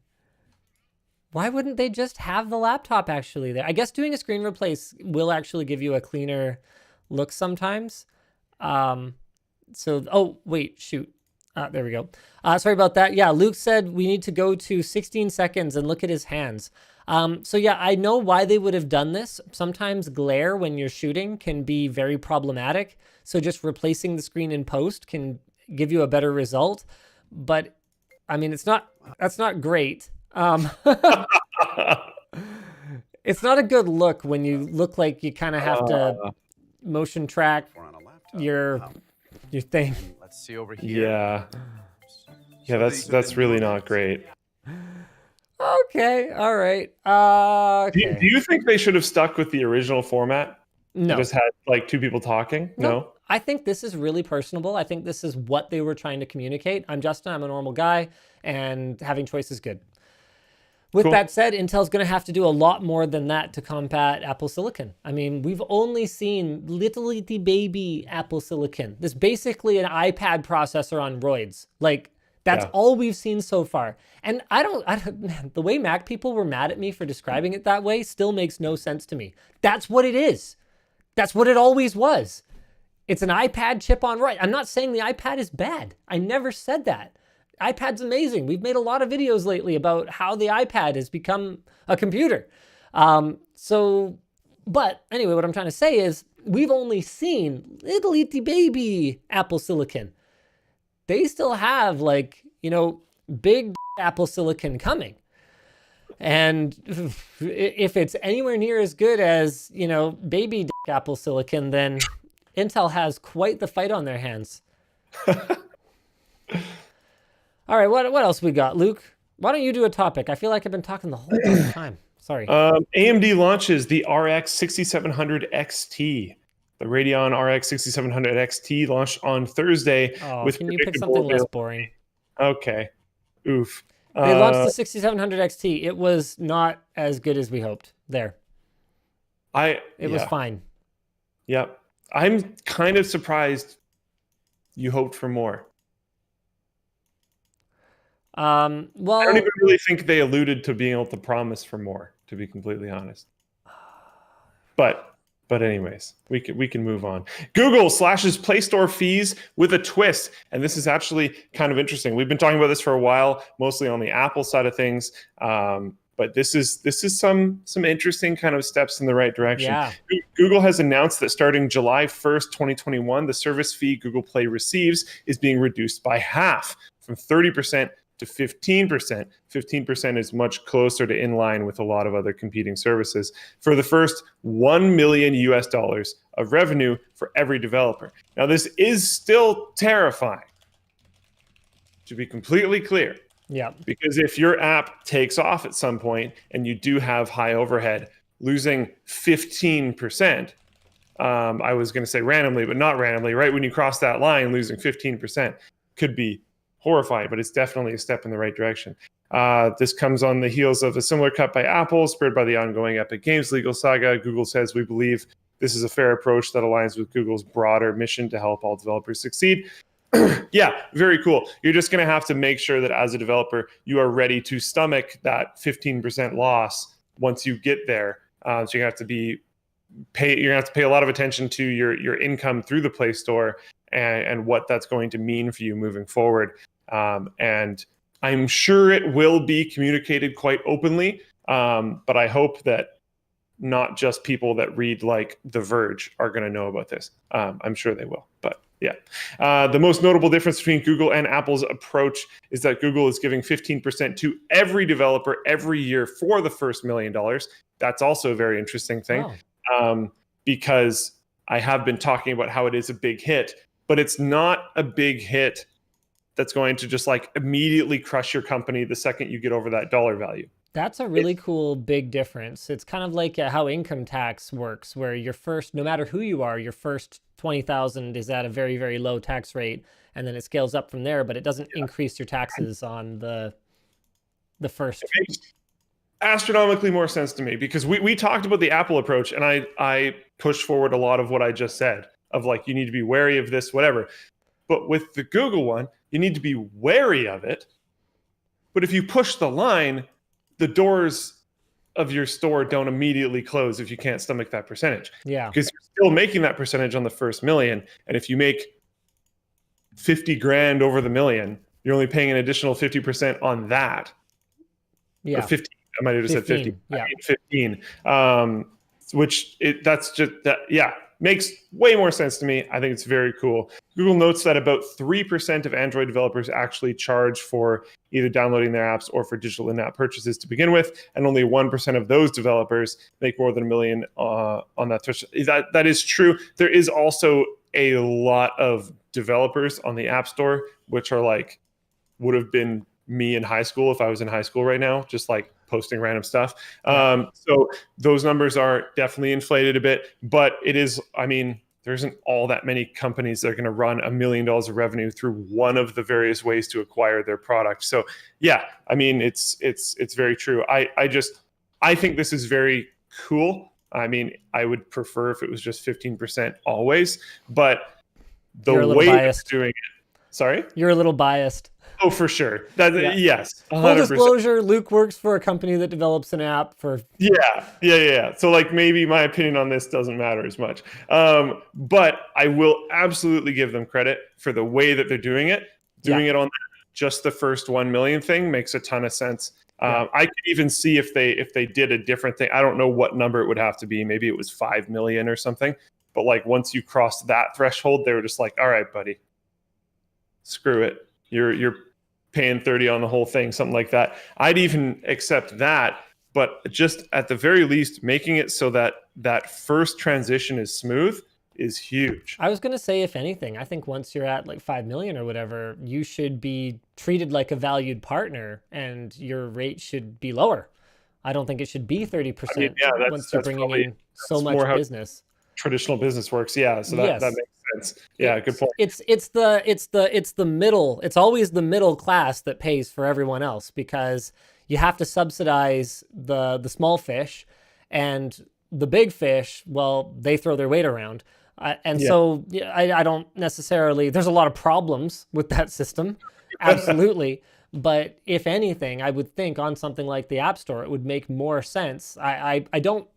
Why wouldn't they just have the laptop actually there? I guess doing a screen replace will actually give you a cleaner look sometimes. Oh, wait, shoot. There we go. Sorry about that. Yeah, Luke said we need to go to 16 seconds and look at his hands. So yeah, I know why they would have done this. Sometimes glare when you're shooting can be very problematic. So just replacing the screen in post can give you a better result. But I mean, that's not great. It's not a good look when you look like you kind of have to motion track your thing. Let's see over here. Yeah, that's really not great. Okay, all right. Okay. Do you think they should have stuck with the original format? No. Just had like two people talking? No? I think this is really personable. I think this is what they were trying to communicate. I'm Justin, I'm a normal guy, and having choice is good. With that said, Intel's going to have to do a lot more than that to combat Apple Silicon. I mean, we've only seen little itty baby Apple Silicon. This basically an iPad processor on roids. Like, that's all we've seen so far. And I don't, the way Mac people were mad at me for describing it that way still makes no sense to me. That's what it is. That's what it always was. It's an iPad chip on roid. I'm not saying the iPad is bad. I never said that. iPad's amazing. We've made a lot of videos lately about how the iPad has become a computer. But anyway, what I'm trying to say is we've only seen little itty baby Apple Silicon. They still have big Apple Silicon coming. And if it's anywhere near as good as, baby Apple Silicon, then Intel has quite the fight on their hands. All right, what else we got, Luke? Why don't you do a topic? I feel like I've been talking the whole time. Sorry. AMD launches the RX 6700 XT. The Radeon RX 6700 XT launched on Thursday. Can you pick something less boring? Okay. Oof. They launched the 6700 XT. It was not as good as we hoped. There. It was fine. Yep. I'm kind of surprised you hoped for more. Well, I don't even really think they alluded to being able to promise for more, to be completely honest. But anyways, we can move on. Google slashes Play Store fees with a twist, and this is actually kind of interesting. We've been talking about this for a while, mostly on the Apple side of things, but this is some interesting kind of steps in the right direction. Yeah. Google has announced that starting July 1st, 2021, the service fee Google Play receives is being reduced by half, from 30% to 15%. 15% is much closer to in line with a lot of other competing services for the first $1 million of revenue for every developer. Now, this is still terrifying, to be completely clear. Yeah. Because if your app takes off at some point and you do have high overhead, losing 15%, I was going to say randomly, but not randomly, right when you cross that line, losing 15% could be horrifying, but it's definitely a step in the right direction. This comes on the heels of a similar cut by Apple, spurred by the ongoing Epic Games legal saga. Google says, we believe this is a fair approach that aligns with Google's broader mission to help all developers succeed. Yeah, very cool. You're just going to have to make sure that as a developer, you are ready to stomach that 15% loss once you get there. So you're going to have to pay a lot of attention to your income through the Play Store and what that's going to mean for you moving forward. And I'm sure it will be communicated quite openly, but I hope that not just people that read like The Verge are going to know about this. I'm sure they will, but yeah. The most notable difference between Google and Apple's approach is that Google is giving 15% to every developer every year for the first $1 million. That's also a very interesting thing. Wow. Because I have been talking about how it is a big hit, but it's not a big hit that's going to just like immediately crush your company the second you get over that dollar value. That's a really cool big difference. It's kind of like how income tax works, where your first, no matter who you are, your first 20,000 is at a very, very low tax rate, and then it scales up from there, but it doesn't increase your taxes on the first. It makes astronomically more sense to me because we talked about the Apple approach, and I pushed forward a lot of what I just said of like, you need to be wary of this, whatever. But with the Google one, you need to be wary of it. But if you push the line, the doors of your store don't immediately close if you can't stomach that percentage. Yeah. Because you're still making that percentage on the first million. And if you make 50 grand over the million, you're only paying an additional 50% on that. Yeah. Or 50. I might have just 15, said 50. yeah. I mean 15. That's just that. Yeah. Makes way more sense to me. I think it's very cool. Google notes that about 3% of Android developers actually charge for either downloading their apps or for digital in-app purchases to begin with, and only 1% of those developers make more than $1 million on that threshold. That is true. There is also a lot of developers on the App Store, which are like, would have been me in high school if I was in high school right now, just like posting random stuff. So those numbers are definitely inflated a bit, but it is, I mean, there isn't all that many companies that are going to run $1 million of revenue through one of the various ways to acquire their product. So yeah, I mean, it's very true. I think this is very cool. I mean, I would prefer if it was just 15% always, but the way they're doing it. Sorry? You're a little biased. Oh, for sure. Yes. 100%. Full disclosure, Luke works for a company that develops an app for... Yeah. So like maybe my opinion on this doesn't matter as much. But I will absolutely give them credit for the way that they're doing it. Doing it on just the first 1 million thing makes a ton of sense. I could even see if they did a different thing. I don't know what number it would have to be. Maybe it was 5 million or something. But like once you cross that threshold, they were just like, all right, buddy, screw it. You're paying 30 on the whole thing, something like that. I'd even accept that, but just at the very least, making it so that that first transition is smooth is huge. I was going to say, if anything, I think once you're at like 5 million or whatever, you should be treated like a valued partner and your rate should be lower. I don't think it should be 30% once you're bringing in so much business. Traditional business works. Yeah. So that makes sense. Yeah. Good point. It's the middle. It's always the middle class that pays for everyone else because you have to subsidize the small fish, and the big fish, well, they throw their weight around. So I don't necessarily, there's a lot of problems with that system. Absolutely. But if anything, I would think on something like the App Store, it would make more sense. I don't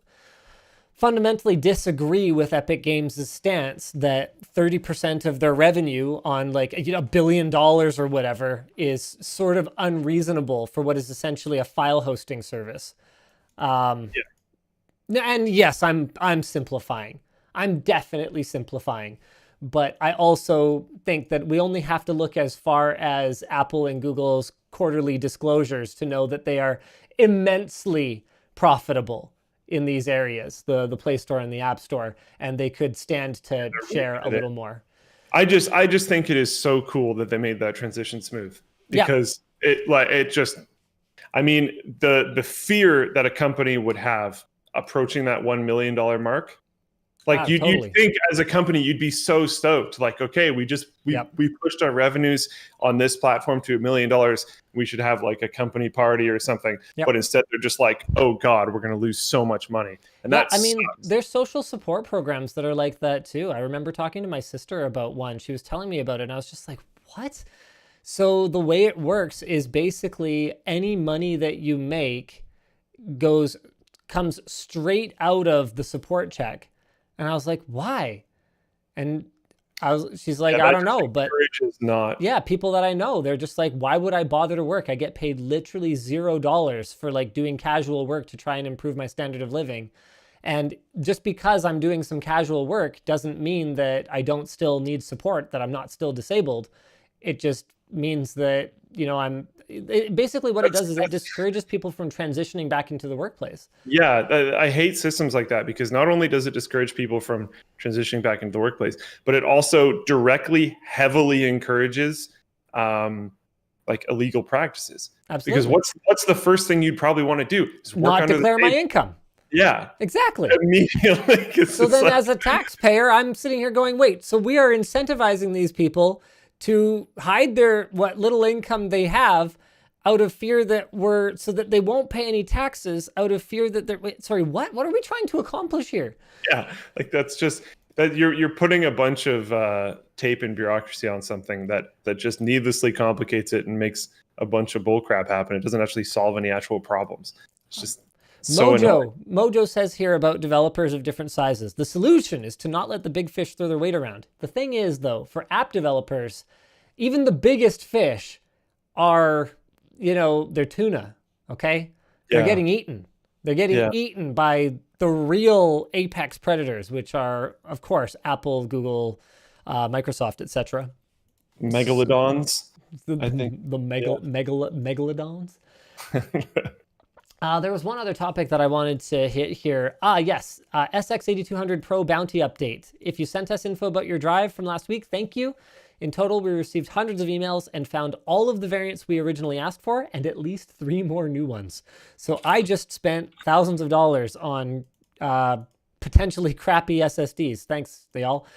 fundamentally disagree with Epic Games' stance that 30% of their revenue on like $1 billion or whatever is sort of unreasonable for what is essentially a file hosting service. And yes, I'm simplifying. I'm definitely simplifying. But I also think that we only have to look as far as Apple and Google's quarterly disclosures to know that they are immensely profitable in these areas, the Play Store and the App Store, and they could stand to share a little more. I just think it is so cool that they made that transition smooth because the fear that a company would have approaching that $1 million mark. Like you'd think as a company, you'd be so stoked. Like, okay, we pushed our revenues on this platform to $1 million. We should have like a company party or something. Yep. But instead they're just like, oh God, we're going to lose so much money. And there's social support programs that are like that too. I remember talking to my sister about one. She was telling me about it and I was just like, what? So the way it works is basically any money that you make comes straight out of the support check. And I was like, why? And she's like, I don't know, but people that I know, they're just like, why would I bother to work? I get paid literally $0 for like doing casual work to try and improve my standard of living. And just because I'm doing some casual work doesn't mean that I don't still need support, that I'm not still disabled. It just means that, basically what it does is it discourages people from transitioning back into the workplace. Yeah, I hate systems like that because not only does it discourage people from transitioning back into the workplace, but it also directly, heavily encourages like illegal practices. Absolutely. Because what's the first thing you'd probably want to do? Is work Not under declare the my table. income. Yeah. Exactly. Immediately. So then as a taxpayer, I'm sitting here going, wait, so we are incentivizing these people to hide their what little income they have out of fear that so that they won't pay any taxes out of fear that they're, wait, sorry, what? What are we trying to accomplish here? Yeah, like that's just, that you're putting a bunch of tape and bureaucracy on something that just needlessly complicates it and makes a bunch of bullcrap happen. It doesn't actually solve any actual problems. It's just so annoying. Mojo says here about developers of different sizes. The solution is to not let the big fish throw their weight around. The thing is, though, for app developers, even the biggest fish are, they're tuna, okay? They're getting eaten. They're getting eaten by the real apex predators, which are, of course, Apple, Google, Microsoft, etc. Megalodons. I think the megalodons. There was one other topic that I wanted to hit here. Yes, SX8200 Pro bounty update. If you sent us info about your drive from last week, thank you. In total, we received hundreds of emails and found all of the variants we originally asked for and at least 3 more new ones. So I just spent thousands of dollars on potentially crappy SSDs. Thanks, y'all.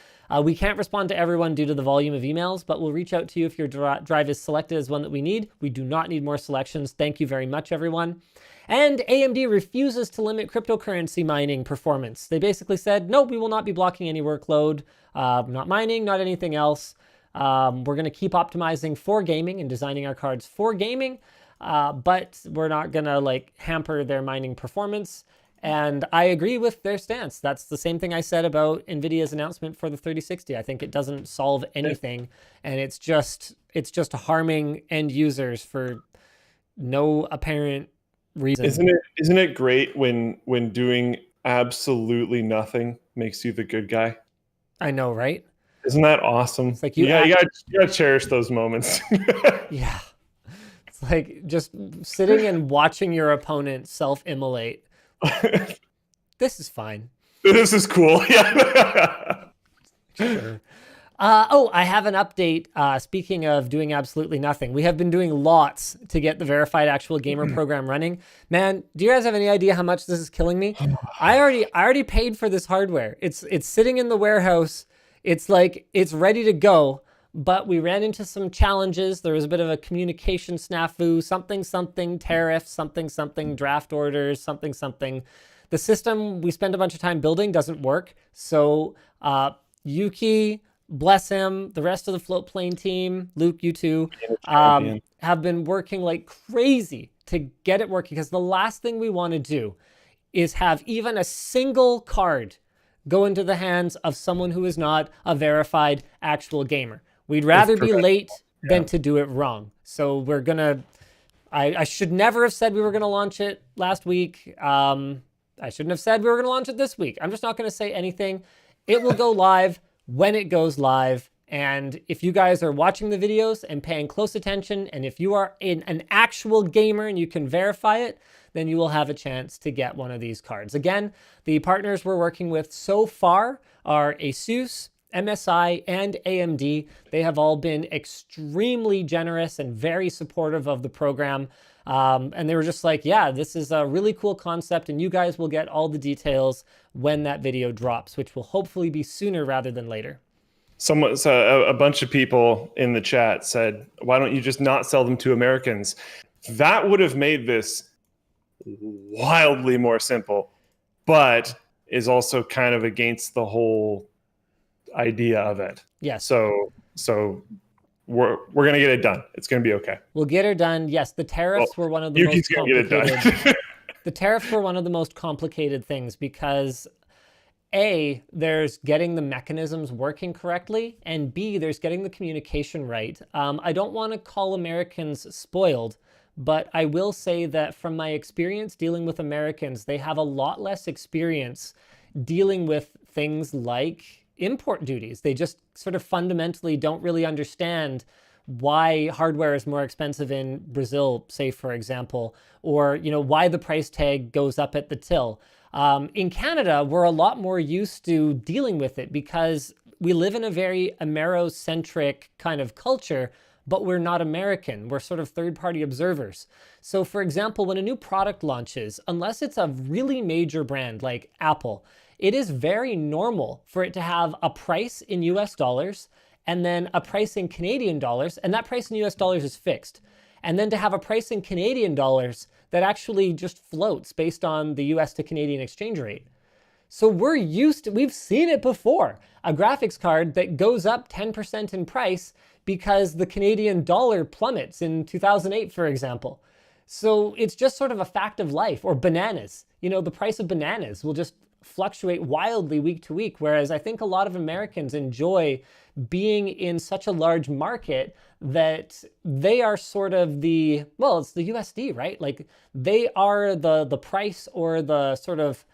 We can't respond to everyone due to the volume of emails, but we'll reach out to you if your drive is selected as one that we need. We do not need more selections. Thank you very much, everyone. And AMD refuses to limit cryptocurrency mining performance. They basically said, no, we will not be blocking any workload, not mining, not anything else. We're going to keep optimizing for gaming and designing our cards for gaming, but we're not going to hamper their mining performance. And I agree with their stance. That's the same thing I said about Nvidia's announcement for the 3060. I think it doesn't solve anything, and it's just harming end users for no apparent reason. Isn't it great when doing absolutely nothing makes you the good guy? I know, right? Isn't that awesome? It's like you gotta cherish those moments. Yeah. It's like just sitting and watching your opponent self-immolate. This is fine. This is cool. Yeah. Sure. I have an update. Speaking of doing absolutely nothing, we have been doing lots to get the verified actual gamer program running. Man, do you guys have any idea how much this is killing me? I already paid for this hardware. It's sitting in the warehouse. It's ready to go, but we ran into some challenges. There was a bit of a communication snafu, something tariff, something draft orders, something. The system we spent a bunch of time building doesn't work. So Yuki, bless him, the rest of the Floatplane team, Luke, you too, have been working like crazy to get it working, because the last thing we want to do is have even a single card go into the hands of someone who is not a verified actual gamer. We'd rather be late than to do it wrong. So we're gonna, I should never have said we were gonna launch it last week. I shouldn't have said we were gonna launch it this week. I'm just not gonna say anything. It will go live when it goes live. And if you guys are watching the videos and paying close attention, and if you are an actual gamer and you can verify it, then you will have a chance to get one of these cards. Again, the partners we're working with so far are ASUS, MSI, and AMD. They have all been extremely generous and very supportive of the program. And they were just like, yeah, this is a really cool concept, and you guys will get all the details when that video drops, which will hopefully be sooner rather than later. A bunch of people in the chat said, why don't you just not sell them to Americans? That would have made this wildly more simple, but is also kind of against the whole idea of it. Yes. So we're gonna get it done. It's gonna be okay. We'll get her done. Yes, the tariffs were one of the most complicated. The tariffs were one of the most complicated things because A, there's getting the mechanisms working correctly, and B, there's getting the communication right. I don't want to call Americans spoiled, but I will say that from my experience dealing with Americans, they have a lot less experience dealing with things like import duties. They just sort of fundamentally don't really understand why hardware is more expensive in Brazil, say, for example, or why the price tag goes up at the till. In Canada, we're a lot more used to dealing with it because we live in a very Amerocentric kind of culture, but we're not American. We're sort of third-party observers. So for example, when a new product launches, unless it's a really major brand like Apple, it is very normal for it to have a price in US dollars and then a price in Canadian dollars, and that price in US dollars is fixed. And then to have a price in Canadian dollars that actually just floats based on the US to Canadian exchange rate. So we've seen it before. A graphics card that goes up 10% in price because the Canadian dollar plummets in 2008, for example. So it's just sort of a fact of life. Or bananas. You know, the price of bananas will just fluctuate wildly week to week, whereas I think a lot of Americans enjoy being in such a large market that they are sort of it's the USD, right? Like they are the price or the sort of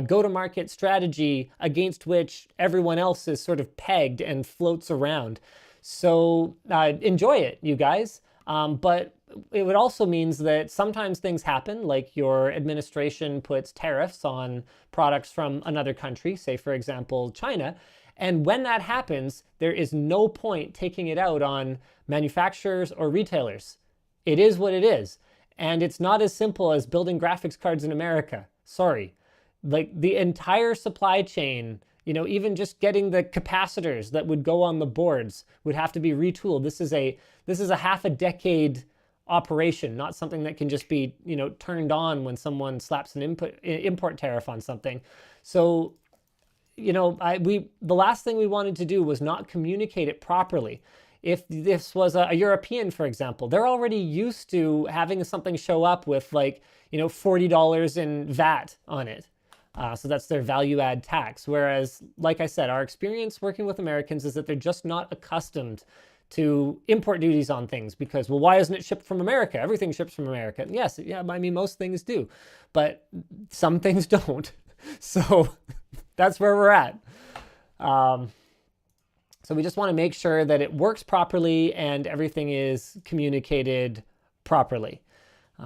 go-to-market strategy against which everyone else is sort of pegged and floats around. So enjoy it, you guys. But it would also means that sometimes things happen, like your administration puts tariffs on products from another country, say, for example, China. And when that happens, there is no point taking it out on manufacturers or retailers. It is what it is. And it's not as simple as building graphics cards in America. Sorry. Like the entire supply chain, you know, even just getting the capacitors that would go on the boards would have to be retooled. This is a half a decade operation, not something that can just be, you know, turned on when someone slaps an import tariff on something. So, you know, the last thing we wanted to do was not communicate it properly. If this was a European, for example, they're already used to having something show up with like, you know, $40 in VAT on it. So that's their value add tax. Whereas, like I said, our experience working with Americans is that they're just not accustomed to import duties on things because, well, why isn't it shipped from America? Everything ships from America. And yes, yeah, I mean, most things do, but some things don't. So that's where we're at. So we just want to make sure that it works properly and everything is communicated properly.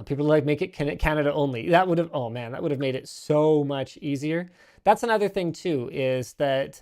People like make it Canada only. That would have made it so much easier. That's another thing too, is that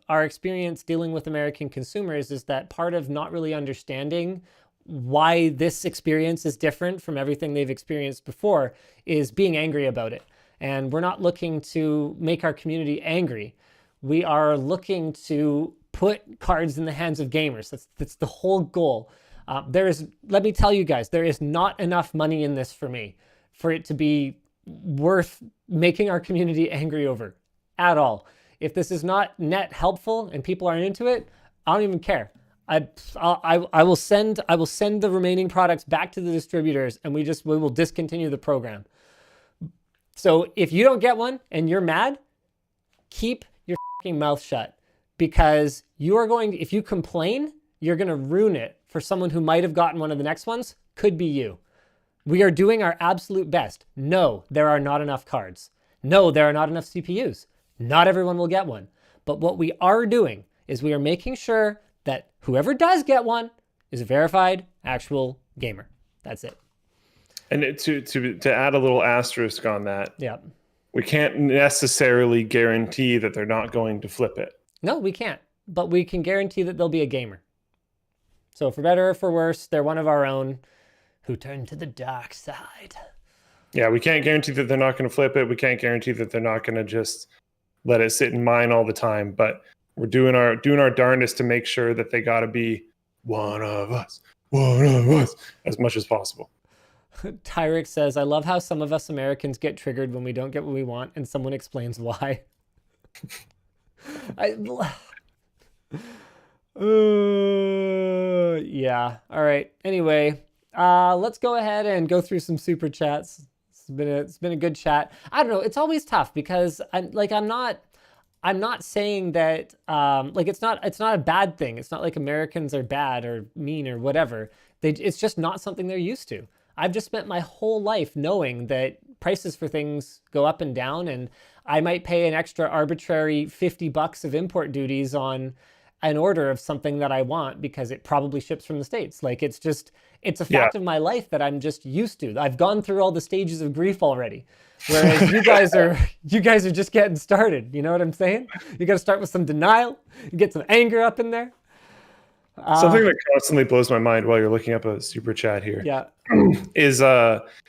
our experience dealing with American consumers is that part of not really understanding why this experience is different from everything they've experienced before is being angry about it. And we're not looking to make our community angry. We are looking to put cards in the hands of gamers. That's the whole goal. Let me tell you guys, there is not enough money in this for me for it to be worth making our community angry over at all. If this is not net helpful and people aren't into it, I don't even care. I will send the remaining products back to the distributors and we will discontinue the program. So if you don't get one and you're mad, keep your fucking mouth shut, because if you complain, you're going to ruin it for someone who might have gotten one of the next ones. Could be you. We are doing our absolute best. No, there are not enough cards. No, there are not enough CPUs. Not everyone will get one. But what we are doing is we are making sure that whoever does get one is a verified actual gamer. That's it. And to add a little asterisk on that, yeah, we can't necessarily guarantee that they're not going to flip it. No, we can't. But we can guarantee that they'll be a gamer. So for better or for worse, they're one of our own who turned to the dark side. Yeah, we can't guarantee that they're not going to flip it. We can't guarantee that they're not going to just let it sit in mine all the time. But we're doing our darndest to make sure that they got to be one of us as much as possible. Tyrek says, I love how some of us Americans get triggered when we don't get what we want and someone explains why. Yeah. All right. Anyway, let's go ahead and go through some super chats. It's been a good chat. I don't know. It's always tough because I'm not saying that it's not a bad thing. It's not like Americans are bad or mean or whatever. It's just not something they're used to. I've just spent my whole life knowing that prices for things go up and down, and I might pay an extra arbitrary $50 of import duties on an order of something that I want because it probably ships from the States. Like it's a fact of my life that I'm just used to. I've gone through all the stages of grief already. Whereas you guys are just getting started. You know what I'm saying? You got to start with some denial, you get some anger up in there. Something that constantly blows my mind while you're looking up a super chat here Yeah. is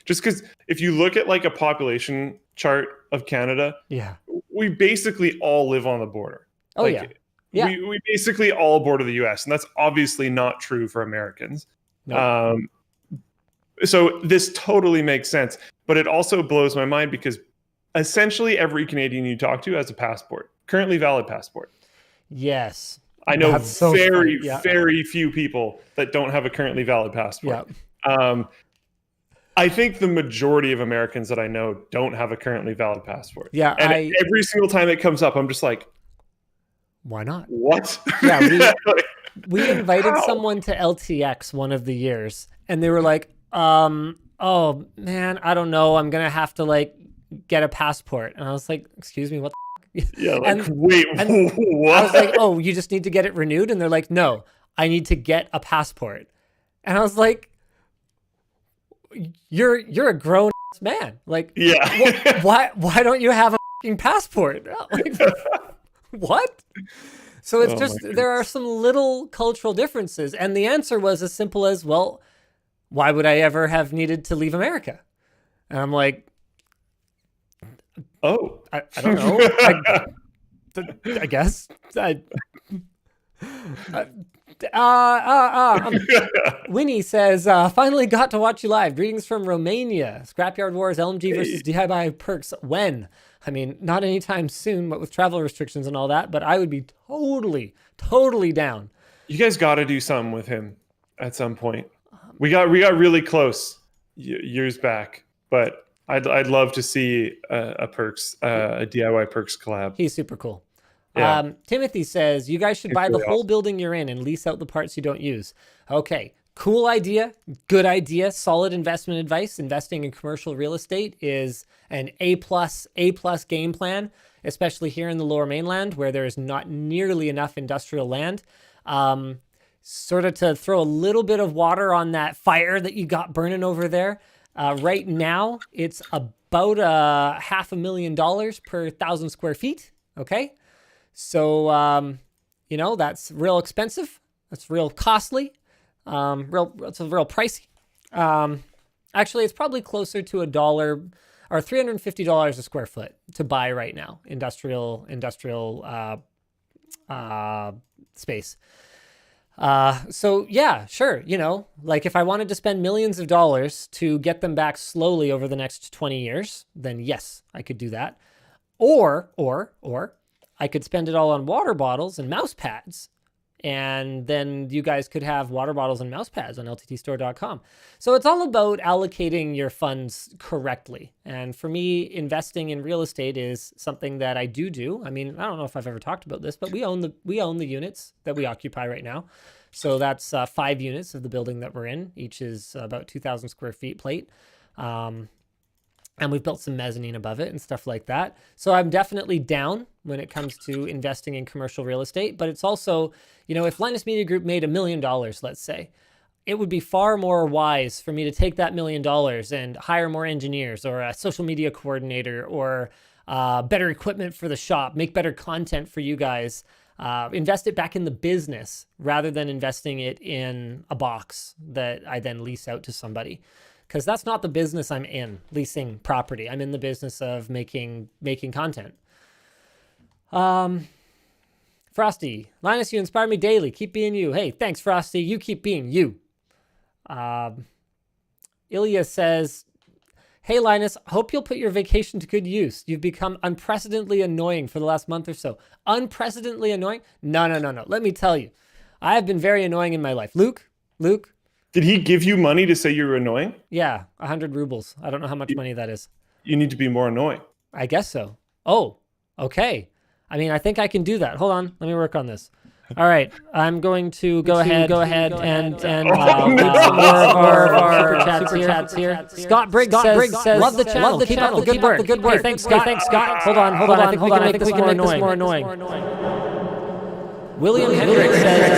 just because if you look at like a population chart of Canada, Yeah. we basically all live on the border. Oh, like, yeah. Yeah. We basically all border the US, and that's obviously not true for Americans. Nope. So this totally makes sense, but it also blows my mind because essentially every Canadian you talk to has a passport, currently valid passport. Yes. I know That's so very, funny. Yeah. very few people that don't have a currently valid passport. Yeah. I think the majority of Americans that I know don't have a currently valid passport. Yeah. And every single time it comes up, I'm just like, why not? what? Yeah. We invited How? someone to LTX one of the years, and they were like, oh man, I don't know. I'm going to have to like get a passport. And I was like, excuse me, what the Yeah, like, and wait, what? I was like, oh, you just need to get it renewed? And they're like, no, I need to get a passport. And I was like, you're a grown ass man. Like, yeah. why don't you have a fucking passport? Like, what? So it's just, there are some little cultural differences. And the answer was as simple as, well, why would I ever have needed to leave America? And I'm like, oh, I don't know. I guess. Winnie says, finally got to watch you live. Greetings from Romania. Scrapyard Wars, L.M.G. versus DIY Perks. When? I mean, not anytime soon, but with travel restrictions and all that, but I would be totally down. You guys got to do something with him at some point. We got really close years back, but I'd love to see a DIY Perks collab. He's super cool. Yeah. Timothy says, you guys should buy the whole building you're in and lease out the parts you don't use. Okay, cool idea, good idea, solid investment advice. Investing in commercial real estate is an A+ game plan, especially here in the Lower Mainland where there is not nearly enough industrial land. Sort of to throw a little bit of water on that fire that you got burning over there. Right now, it's about $500,000 per 1,000 square feet. Okay. So, you know, that's real expensive. That's real costly. It's real pricey. Actually, it's probably closer to $1 or $350 a square foot to buy right now. Industrial space. So yeah, sure. You know, like if I wanted to spend millions of dollars to get them back slowly over the next 20 years, then yes, I could do that. Or I could spend it all on water bottles and mouse pads. And then you guys could have water bottles and mouse pads on lttstore.com. So it's all about allocating your funds correctly. And for me, investing in real estate is something that I do. I mean, I don't know if I've ever talked about this, but we own the units that we occupy right now. So that's 5 units of the building that we're in. Each is about 2,000 square feet plate. And we've built some mezzanine above it and stuff like that. So I'm definitely down when it comes to investing in commercial real estate. But it's also, you know, if Linus Media Group made $1 million, let's say, it would be far more wise for me to take that $1 million and hire more engineers or a social media coordinator or better equipment for the shop, make better content for you guys, invest it back in the business rather than investing it in a box that I then lease out to somebody. Because that's not the business I'm in, leasing property. I'm in the business of making content. Frosty, Linus, you inspire me daily. Keep being you. Hey, thanks, Frosty. You keep being you. Ilya says, hey, Linus, hope you'll put your vacation to good use. You've become unprecedentedly annoying for the last month or so. Unprecedentedly annoying? No. Let me tell you. I have been very annoying in my life. Luke. Did he give you money to say you were annoying? Yeah, 100 rubles. I don't know how much money that is. You need to be more annoying. I guess so. Oh, okay. I mean, I think I can do that. Hold on. Let me work on this. All right. I'm going to go ahead and read some more of our super chats here. Scott Briggs says, love the channel. Keep up the good work. Hey, thanks, Scott. Hold on. I think we can make this more annoying. William Hendricks says,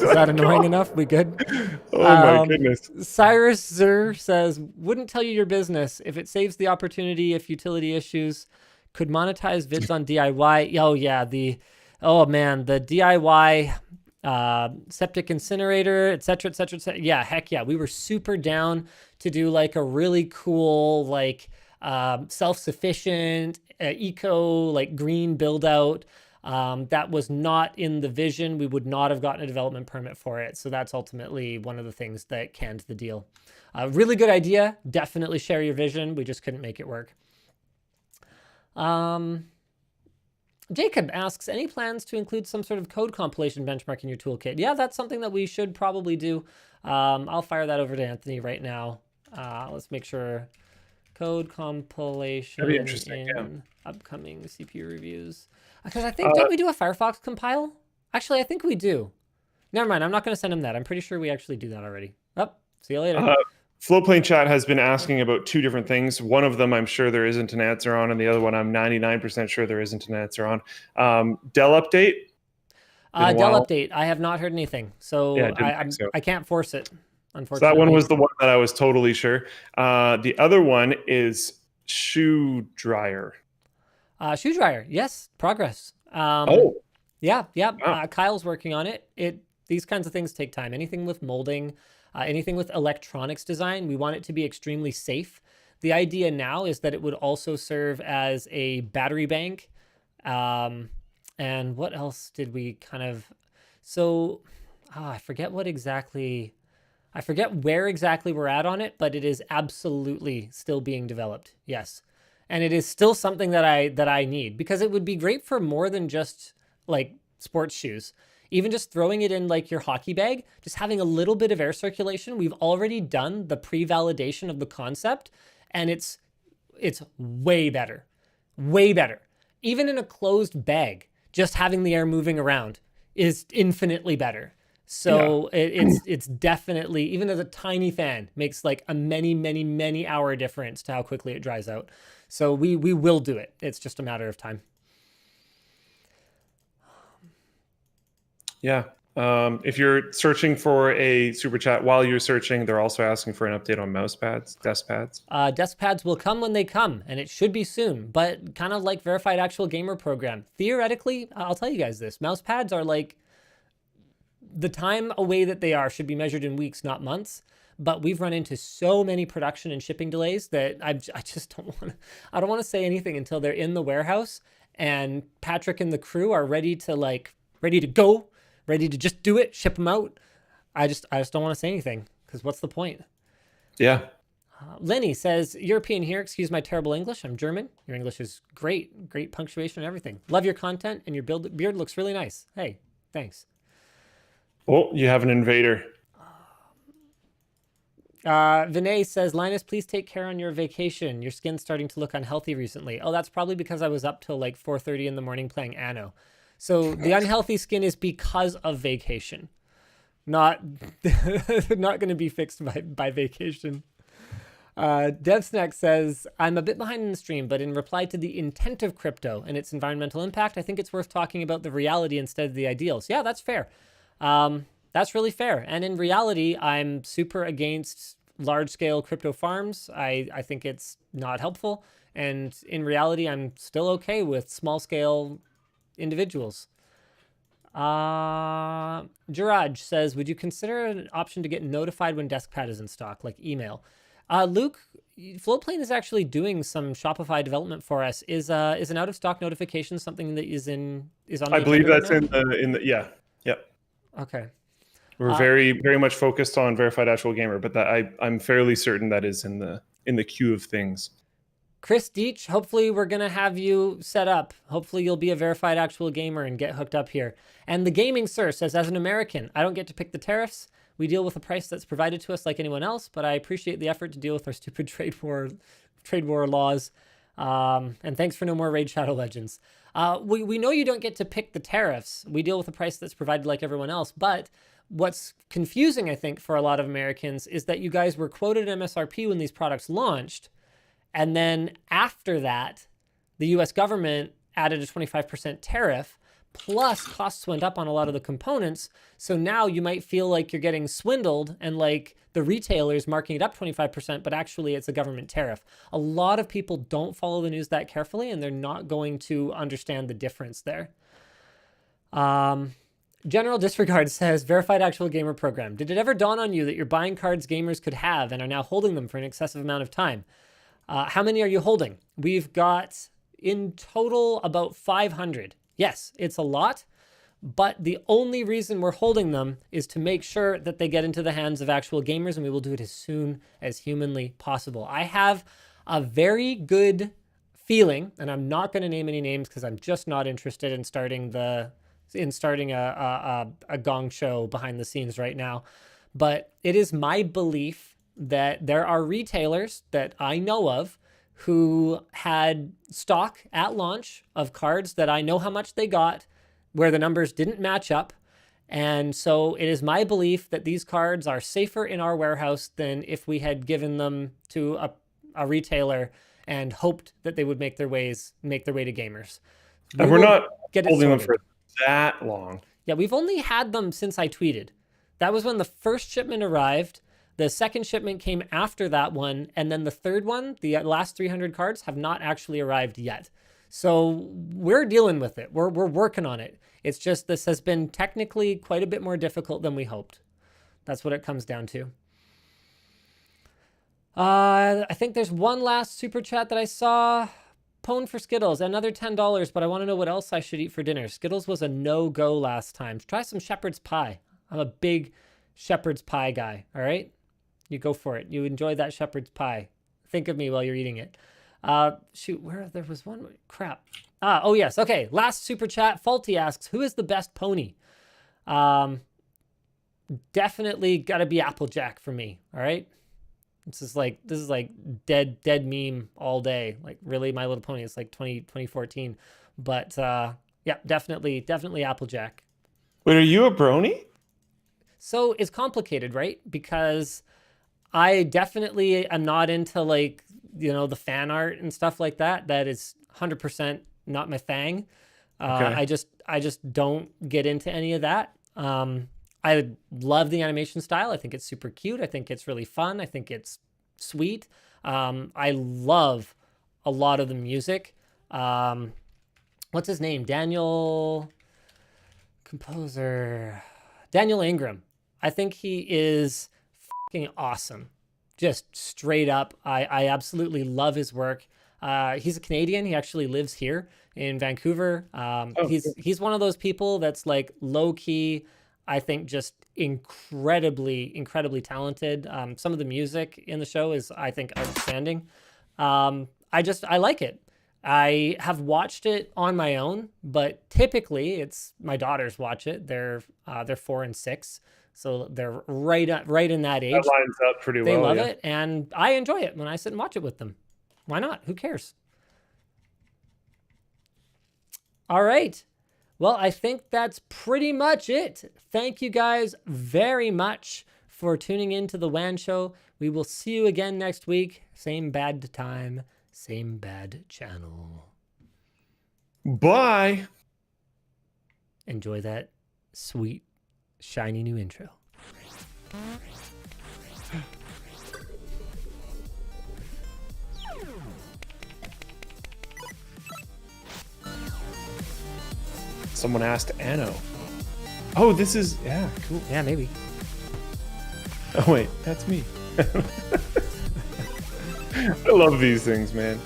is that annoying enough? We good? Oh my goodness. Cyrus Zur says, wouldn't tell you your business if it saves the opportunity if utility issues Could monetize vids on DIY. Oh yeah, the DIY septic incinerator, etc., etc., etc. Yeah, heck yeah, we were super down to do like a really cool like self-sufficient eco like green build out. That was not in the vision. We would not have gotten a development permit for it. So that's ultimately one of the things that canned the deal. Really good idea. Definitely share your vision. We just couldn't make it work. Jacob asks, any plans to include some sort of code compilation benchmark in your toolkit? Yeah, that's something that we should probably do. I'll fire that over to Anthony right now. Let's make sure code compilation in upcoming CPU reviews. Because I think, don't we do a Firefox compile? Actually, I think we do. Never mind, I'm not going to send him that. I'm pretty sure we actually do that already. Oh, see you later. Floatplane chat has been asking about two different things. One of them I'm sure there isn't an answer on, and the other one I'm 99% sure there isn't an answer on. Dell update? Dell update. I have not heard anything. So, yeah, I can't force it, unfortunately. So that one was the one that I was totally sure. The other one is shoe dryer. Shoe dryer. Yes, progress. Yeah. Wow. Kyle's working on it. These kinds of things take time. Anything with molding, anything with electronics design, we want it to be extremely safe. The idea now is that it would also serve as a battery bank. And what else did we kind of... So, I forget where exactly we're at on it, but it is absolutely still being developed. Yes. And it is still something that I need, because it would be great for more than just like sports shoes. Even just throwing it in like your hockey bag, just having a little bit of air circulation. We've already done the pre-validation of the concept, and it's way better. Way better. Even in a closed bag, just having the air moving around is infinitely better. So it's definitely, even as a tiny fan, makes like a many hour difference to how quickly it dries out. So we will do it. It's just a matter of time. Yeah. If you're searching for a super chat, while you're searching, they're also asking for an update on mouse pads, desk pads. Desk pads will come when they come, and it should be soon, but kind of like Verified Actual Gamer program. Theoretically, I'll tell you guys this, mouse pads are like, the time away that they are should be measured in weeks, not months. But we've run into so many production and shipping delays that I just don't want to say anything until they're in the warehouse and Patrick and the crew are ready to go, ready to just do it, ship them out. I just don't want to say anything, because what's the point? Yeah. Lenny says, European here, excuse my terrible English. I'm German. Your English is great punctuation and everything. Love your content, and your beard looks really nice. Hey, thanks. Oh, you have an invader. Vinay says, Linus, please take care on your vacation. Your skin's starting to look unhealthy recently. Oh, that's probably because I was up till like 4:30 in the morning playing Anno. So the unhealthy skin is because of vacation, not going to be fixed by vacation. DevSnack says, I'm a bit behind in the stream, but in reply to the intent of crypto and its environmental impact, I think it's worth talking about the reality instead of the ideals. Yeah, that's fair. That's really fair. And in reality, I'm super against large-scale crypto farms. I think it's not helpful. And in reality, I'm still okay with small-scale individuals. Jiraj says, would you consider an option to get notified when DeskPad is in stock, like email? Luke, Floatplane is actually doing some Shopify development for us. Is an out-of-stock notification something that is on the I believe that's right in the yeah. Okay. We're very much focused on Verified Actual Gamer, but I'm fairly certain that is in the queue of things. Chris Deach, hopefully we're going to have you set up. Hopefully you'll be a Verified Actual Gamer and get hooked up here. And the Gaming Sir says, as an American, I don't get to pick the tariffs. We deal with a price that's provided to us like anyone else, but I appreciate the effort to deal with our stupid trade war laws. And thanks for no more Raid Shadow Legends. We know you don't get to pick the tariffs. We deal with a price that's provided like everyone else. But what's confusing, I think, for a lot of Americans is that you guys were quoted MSRP when these products launched. And then after that, the US government added a 25% tariff. plus costs went up on a lot of the components. So now you might feel like you're getting swindled and like the retailer's marking it up 25%, but actually it's a government tariff. A lot of people don't follow the news that carefully, and they're not going to understand the difference there. General Disregard says, verified actual gamer program. Did it ever dawn on you that you're buying cards gamers could have and are now holding them for an excessive amount of time? How many are you holding? We've got in total about 500. Yes, it's a lot, but the only reason we're holding them is to make sure that they get into the hands of actual gamers, and we will do it as soon as humanly possible. I have a very good feeling, and I'm not going to name any names because I'm just not interested in starting a gong show behind the scenes right now. But it is my belief that there are retailers that I know of who had stock at launch of cards that I know how much they got, where the numbers didn't match up. And so it is my belief that these cards are safer in our warehouse than if we had given them to a retailer and hoped that they would make their way to gamers. And we're not holding them for that long. Yeah, we've only had them since I tweeted. That was when the first shipment arrived. The second shipment came after that one, and then the third one, the last 300 cards, have not actually arrived yet. So we're dealing with it. We're working on it. It's just this has been technically quite a bit more difficult than we hoped. That's what it comes down to. I think there's one last super chat that I saw. Pwn for Skittles, another $10, but I want to know what else I should eat for dinner. Skittles was a no-go last time. Try some shepherd's pie. I'm a big shepherd's pie guy, all right? You go for it. You enjoy that shepherd's pie. Think of me while you're eating it. Shoot, there was one? Crap. Oh yes, okay. Last super chat. Faulty asks, who is the best pony? Definitely gotta be Applejack for me, all right? This is like dead meme all day. Like really My Little Pony. It's like 2014. But yeah, definitely Applejack. Wait, are you a brony? So it's complicated, right? Because I definitely am not into like, the fan art and stuff like that. That is 100% not my thing. Okay. I just don't get into any of that. I love the animation style. I think it's super cute. I think it's really fun. I think it's sweet. I love a lot of the music. What's his name? Daniel Ingram. I think he is fucking awesome. Just straight up. I absolutely love his work. He's a Canadian. He actually lives here in Vancouver. He's one of those people that's like low key, I think just incredibly talented. Some of the music in the show is, I think, outstanding. I like it. I have watched it on my own, but typically it's my daughters watch it. They're 4 and 6, so they're right in that age. That lines up pretty well. They love it, and I enjoy it when I sit and watch it with them. Why not? Who cares? All right. Well, I think that's pretty much it. Thank you guys very much for tuning in to the WAN show. We will see you again next week. Same bad time, same bad channel. Bye. Enjoy that sweet, shiny new intro. Someone asked Anno. Oh, this is, yeah, cool. Yeah, maybe. Oh, wait, that's me. I love these things, man.